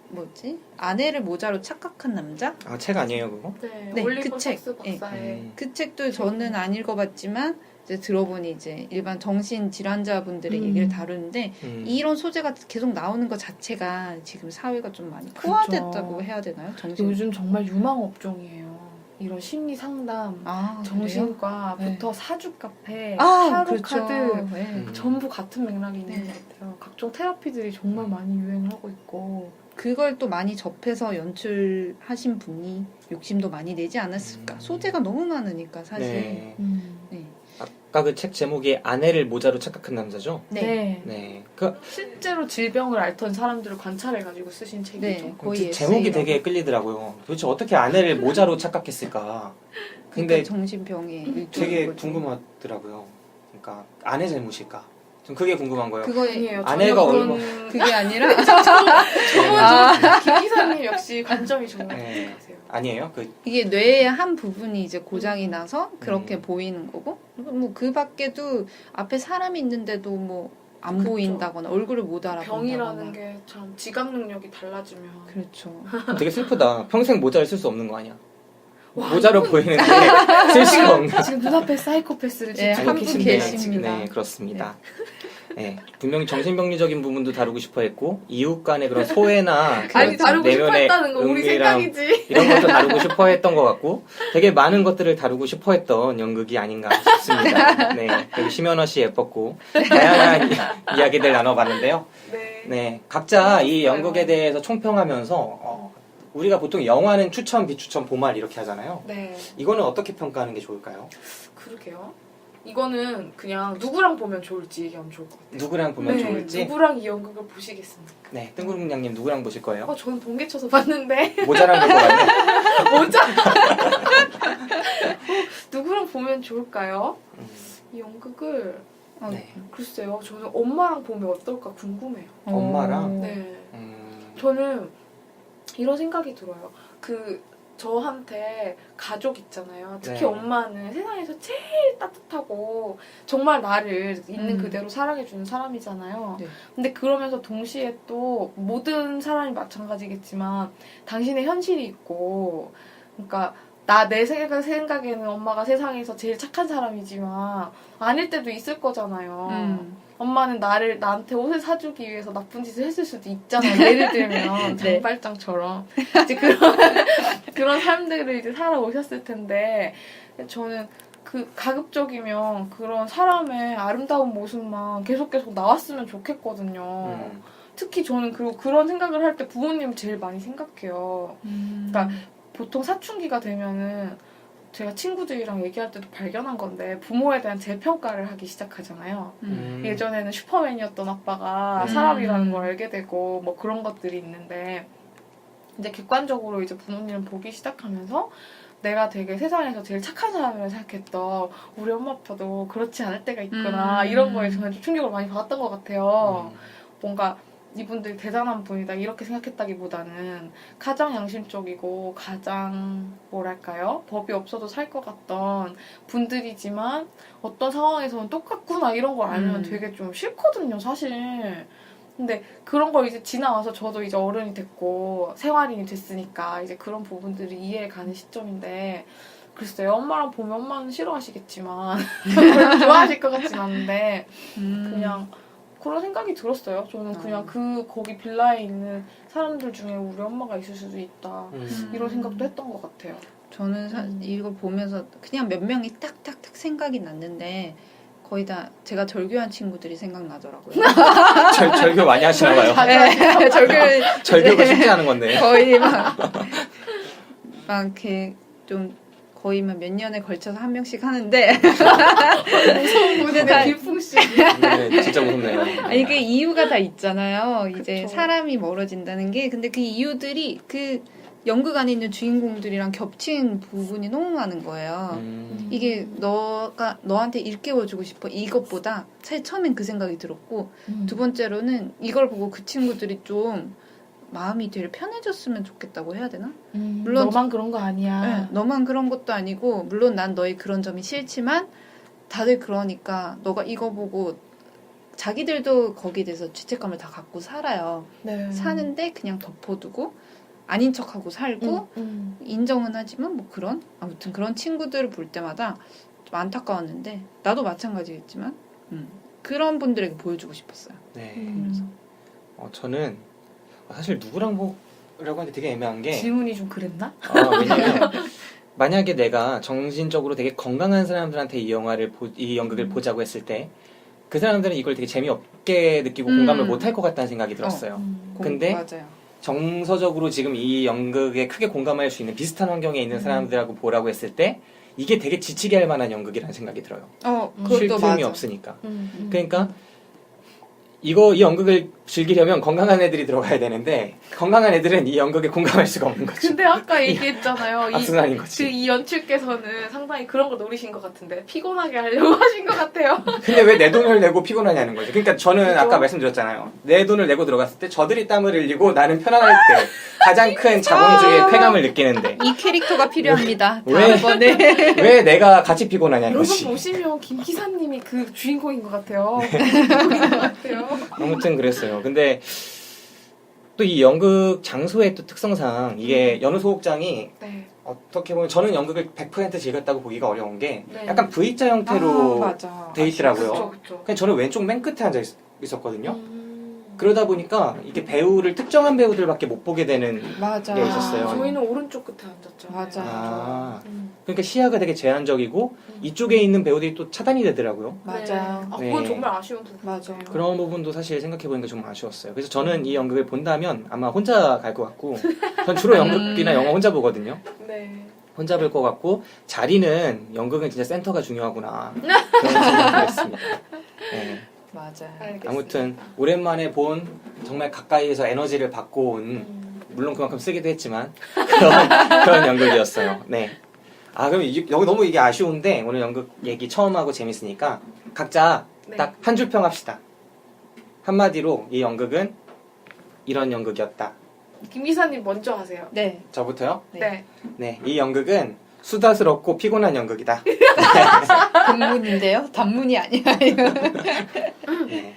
뭐지 아내를 모자로 착각한 남자 책 아니에요 그거? 네, 네, 올리버 그 책. 삭스 박사의 그 책도 저는 안 읽어봤지만 이제 들어보니 이제 일반 정신 질환자분들의 얘기를 다루는데 이런 소재가 계속 나오는 것 자체가 지금 사회가 좀 많이 포화됐다고 해야 되나요? 정신 요즘 정말 유망 업종이에요. 이런 심리 상담, 그래요? 정신과부터 사주 카페, 아, 타로 그렇죠. 카드 네. 전부 같은 맥락이 있는 것 같아요. 각종 테라피들이 정말 많이 유행을 하고 있고 그걸 또 많이 접해서 연출하신 분이 욕심도 많이 내지 않았을까. 소재가 너무 많으니까 사실. 네. 네. 아까 그 책 제목이 아내를 모자로 착각한 남자죠? 네. 네. 그 실제로 질병을 앓던 사람들을 관찰해가지고 쓰신 책이죠. 네, 거의 제목이 에세이라고. 되게 끌리더라고요. 도대체 어떻게 아내를 모자로 착각했을까? 근데 그러니까 정신병에 되게 일종인 거죠. 궁금하더라고요. 그러니까 아내 잘못일까? 좀 그게 궁금한 거예요. 그거에 아니에요. 아내가 전혀 얼마- 그게 아니라 김 기사님 역시 관점이 정말 네. 똑같으세요. 아니에요? 이게 뇌의 한 부분이 이제 고장이 나서 그렇게 보이는 거고 뭐 그 밖에도 앞에 사람이 있는데도 뭐 안 그쵸. 보인다거나 얼굴을 못 알아본다거나 병이라는 게 참 지각 능력이 달라지면 그렇죠. 되게 슬프다. 평생 모자를 쓸 수 없는 거 아니야? 와, 모자로 이분- 보이는데 쓸 수가 없는. 지금 눈앞에 사이코패스를 네, 지금 한 분 계신데 계십니다. 네, 그렇습니다. 네, 분명히 정신병리적인 부분도 다루고 싶어 했고 이웃 간의 그런 소외나 아니 다루고 싶어 내면의 했다는 거 우리 은밀함, 생각이지. 이런 것도 다루고 싶어 했던 것 같고 되게 많은 것들을 다루고 싶어 했던 연극이 아닌가 싶습니다. 네, 여기 심연아 씨 예뻤고 다양한 이야기들 나눠봤는데요. 네. 네, 각자 이 연극에 대해서 총평하면서 우리가 보통 영화는 추천, 비추천, 보말 이렇게 하잖아요. 네. 이거는 어떻게 평가하는 게 좋을까요? 그러게요. 이거는 그냥 누구랑 보면 좋을지 얘기하면 좋을 것 같아요. 누구랑 보면 네, 좋을지? 누구랑 이 연극을 보시겠습니까? 네, 뜬구름냥님 누구랑 보실 거예요? 저는 번개쳐서 봤는데 모자랑 볼것 같네. 모자. 누구랑 보면 좋을까요? 이 연극을 네. 글쎄요. 저는 엄마랑 보면 어떨까 궁금해요. 엄마랑? 네. 저는 이런 생각이 들어요. 저한테 가족 있잖아요. 특히 네. 엄마는 세상에서 제일 따뜻하고 정말 나를 있는 그대로 사랑해주는 사람이잖아요. 네. 근데 그러면서 동시에 또 모든 사람이 마찬가지겠지만 당신의 현실이 있고 그러니까 내 생각에는 엄마가 세상에서 제일 착한 사람이지만 아닐 때도 있을 거잖아요. 엄마는 나한테 옷을 사주기 위해서 나쁜 짓을 했을 수도 있잖아요. 예를 들면 네. 장발장처럼 이제 그런 삶들을 이제 살아오셨을 텐데 저는 가급적이면 그런 사람의 아름다운 모습만 계속 나왔으면 좋겠거든요. 특히 저는 그런 생각을 할 때 부모님 제일 많이 생각해요. 그러니까 보통 사춘기가 되면은 제가 친구들이랑 얘기할 때도 발견한 건데 부모에 대한 재평가를 하기 시작하잖아요. 예전에는 슈퍼맨이었던 아빠가 사람이라는 걸 알게 되고 뭐 그런 것들이 있는데 이제 객관적으로 이제 부모님을 보기 시작하면서 내가 되게 세상에서 제일 착한 사람이라고 생각했던 우리 엄마 아빠도 그렇지 않을 때가 있구나 이런 거에 저는 좀 충격을 많이 받았던 것 같아요. 뭔가 이분들이 대단한 분이다 이렇게 생각했다기보다는 가장 양심적이고 가장 뭐랄까요 법이 없어도 살 것 같던 분들이지만 어떤 상황에서는 똑같구나 이런 걸 알면 되게 좀 싫거든요 사실. 근데 그런 걸 이제 지나와서 저도 이제 어른이 됐고 생활인이 됐으니까 이제 그런 부분들이 이해가 가는 시점인데 글쎄요 엄마랑 보면 엄마는 싫어하시겠지만 별로 좋아하실 것 같진 않은데 그냥 그런 생각이 들었어요. 저는 그냥 거기 빌라에 있는 사람들 중에 우리 엄마가 있을 수도 있다. 이런 생각도 했던 것 같아요. 저는 이걸 보면서 그냥 몇 명이 딱딱딱 생각이 났는데 거의 다 제가 절교한 친구들이 생각나더라고요. 절교 많이 하시나 봐요. 네, 절교가 쉽지 않은 건데. 거의 막 이렇게 좀 거의 몇 년에 걸쳐서 한 명씩 하는데 무서운 분이네 길풍씨. 네, 진짜 무섭네요. 아니 이게 이유가 다 있잖아요. 이제 그쵸. 사람이 멀어진다는 게 근데 그 이유들이 그 연극 안에 있는 주인공들이랑 겹친 부분이 너무 많은 거예요. 이게 너한테 일깨워주고 싶어 이것보다 사실 처음엔 그 생각이 들었고 두 번째로는 이걸 보고 그 친구들이 좀 마음이 되게 편해졌으면 좋겠다고 해야 되나? 물론 너만 그런 거 아니야. 네, 너만 그런 것도 아니고 물론 난 너의 그런 점이 싫지만 다들 그러니까 너가 이거 보고 자기들도 거기에 대해서 죄책감을 다 갖고 살아요. 네. 사는데 그냥 덮어두고 아닌 척하고 살고 인정은 하지만 뭐 아무튼 그런 친구들을 볼 때마다 좀 안타까웠는데 나도 마찬가지겠지만 그런 분들에게 보여주고 싶었어요. 네. 그래서. 저는 사실 누구랑 보려고 하는데 되게 애매한 게 질문이 좀 그랬나? 왜냐면 만약에 내가 정신적으로 되게 건강한 사람들한테 이 연극을 보자고 했을 때 그 사람들은 이걸 되게 재미없게 느끼고 공감을 못할 것 같다는 생각이 들었어요. 근데 맞아요. 정서적으로 지금 이 연극에 크게 공감할 수 있는 비슷한 환경에 있는 사람들하고 보라고 했을 때 이게 되게 지치게 할 만한 연극이라는 생각이 들어요. 그것도 쉴 맞아. 틈이 없으니까. 그러니까 이 연극을 즐기려면 건강한 애들이 들어가야 되는데 건강한 애들은 이 연극에 공감할 수가 없는 거죠. 근데 아까 얘기했잖아요. 악순환인 거지. 이 연출께서는 상당히 그런 걸 노리신 것 같은데 피곤하게 하려고 하신 것 같아요. 근데 왜 내 돈을 내고 피곤하냐는 거죠. 그러니까 저는 그죠? 아까 말씀드렸잖아요. 내 돈을 내고 들어갔을 때 저들이 땀을 흘리고 나는 편안할 때 가장 큰 자본주의의 쾌감을 느끼는데 이 캐릭터가 필요합니다. 왜? 다음번에 왜 내가 같이 피곤하냐는 여러분 거지. 보시면 김 기사님이 그 주인공인 것 같아요. 주인공인 것 같아요. 아무튼 그랬어요. 근데 또 이 연극 장소의 또 특성상 이게 연우소극장이 네. 어떻게 보면 저는 연극을 100% 즐겼다고 보기가 어려운 게 네. 약간 V자 형태로 맞아. 돼 있더라고요. 그쵸, 그쵸. 그냥 저는 왼쪽 맨 끝에 앉아 있었거든요. 그러다 보니까 이게 배우를 특정한 배우들밖에 못 보게 되는 맞아. 게 있었어요. 저희는 오른쪽 끝에 앉았죠. 맞아. 아, 그러니까 시야가 되게 제한적이고 이쪽에 있는 배우들이 또 차단이 되더라고요. 맞아요. 아, 네. 그건 정말 아쉬운 부분. 맞아. 그런 부분도 사실 생각해보니까 좀 아쉬웠어요. 그래서 저는 이 연극을 본다면 아마 혼자 갈 것 같고 전 주로 연극이나 영화 혼자 보거든요. 네. 혼자 볼 것 같고 자리는 연극은 진짜 센터가 중요하구나 그런 생각을 했습니다. 네. 맞아요. 알겠습니다. 아무튼 오랜만에 본 정말 가까이에서 에너지를 받고 온 물론 그만큼 쓰기도 했지만 그런 연극이었어요. 네. 아 그럼 여기 너무 이게 아쉬운데 오늘 연극 얘기 처음 하고 재밌으니까 각자 네. 딱 한 줄 평합시다. 한마디로 이 연극은 이런 연극이었다. 김 기사님 먼저 하세요. 네. 저부터요? 네. 네, 이 연극은 수다스럽고 피곤한 연극이다. 본문인데요? 단문이 아니야. 이거. 네.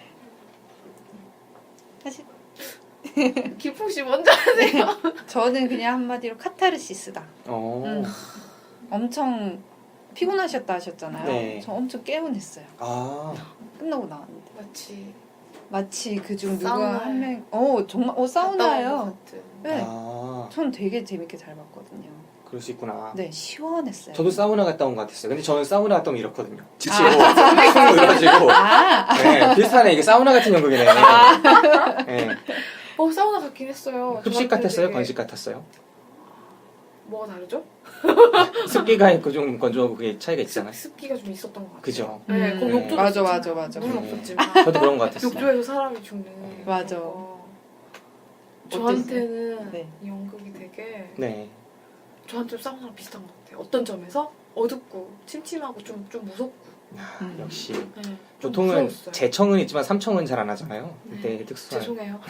사실 기풍 씨 먼저 하세요. 저는 그냥 한마디로 카타르시스다. 어. 엄청 피곤하셨다 하셨잖아요. 네. 저 엄청 개운했어요. 아, 끝나고 나왔는데. 마치 그중 누가 사우나에. 한 명, 정말, 사우나예요. 네. 아, 전 되게 재밌게 잘 봤거든요. 그럴 수 있구나. 네, 시원했어요. 저도 사우나 갔다 온 것 같았어요. 근데 저는 사우나 갔다 오면 이렇거든요. 지치고, 숨 늘어지고. 네, 비슷하네. 이게 사우나 같은 연극이네. 네. 사우나 갔긴 했어요. 흡식 저한테 같았어요? 되게- 건식 같았어요? 뭐가 다르죠? 습기가 있고 좀 건조하고 그게 차이가 있잖아요. 습기가 좀 있었던 것 같아요. 그죠? 네, 거기 네. 욕조도 맞아, 없었지만, 맞아, 맞아. 물은 네. 없었지만 저도 그런 것 같았어요. 욕조에서 사람이 죽는. 맞아. 저한테는 네. 이 연극이 되게 네. 저한테 사우나랑 비슷한 것 같아요. 어떤 점에서 어둡고 침침하고 좀 무섭고. 역시. 네, 좀 보통은 무서웠어요. 재청은 있지만 삼청은 잘 안 하잖아요. 네. 그때 특수한. 죄송해요.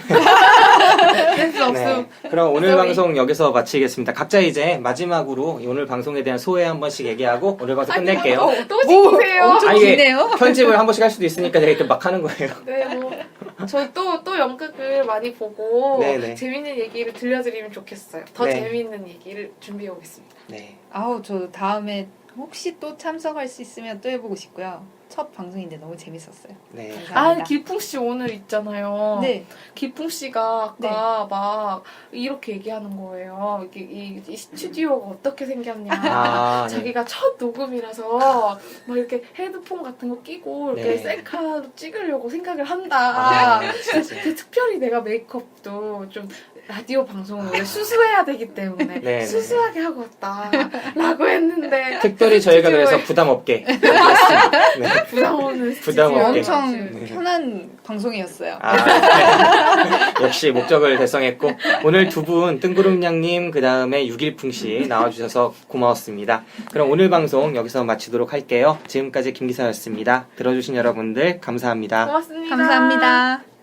센스 없음. 네. 그럼 오늘 Sorry. 방송 여기서 마치겠습니다. 각자 이제 마지막으로 이 오늘 방송에 대한 소회 한 번씩 얘기하고 오늘 방송 끝낼게요. 또 시키세요. 엄청 아니, 이게 기네요. 편집을 한 번씩 할 수도 있으니까 제가 이렇게 막 하는 거예요. 네, 저 또 연극을 많이 보고 네네. 재밌는 얘기를 들려드리면 좋겠어요. 더 네. 재밌는 얘기를 준비해 오겠습니다. 네. 저 다음에 혹시 또 참석할 수 있으면 또 해보고 싶고요. 첫 방송인데 너무 재밌었어요. 네. 감사합니다. 길풍 씨 오늘 있잖아요. 네. 길풍 씨가 아까 막 이렇게 얘기하는 거예요. 이 스튜디오가 어떻게 생겼냐. 아, 네. 자기가 첫 녹음이라서 막 이렇게 헤드폰 같은 거 끼고 이렇게 네. 셀카로 찍으려고 생각을 한다. 그 특별히 내가 메이크업도 좀 라디오 방송은 원래 수수해야 되기 때문에 네, 수수하게 하고 왔다라고 했는데 특별히 저희가 스튜디오에 그래서 부담 없게 했습니다. 네. 부담 없는 부담 스튜디오에 없게. 엄청 네. 편한 방송이었어요. 네. 역시 목적을 달성했고 오늘 두 분 뜬구름냥님 그 다음에 육일풍씨 나와주셔서 고마웠습니다. 그럼 오늘 방송 여기서 마치도록 할게요. 지금까지 김기사였습니다. 들어주신 여러분들 감사합니다. 고맙습니다. 감사합니다.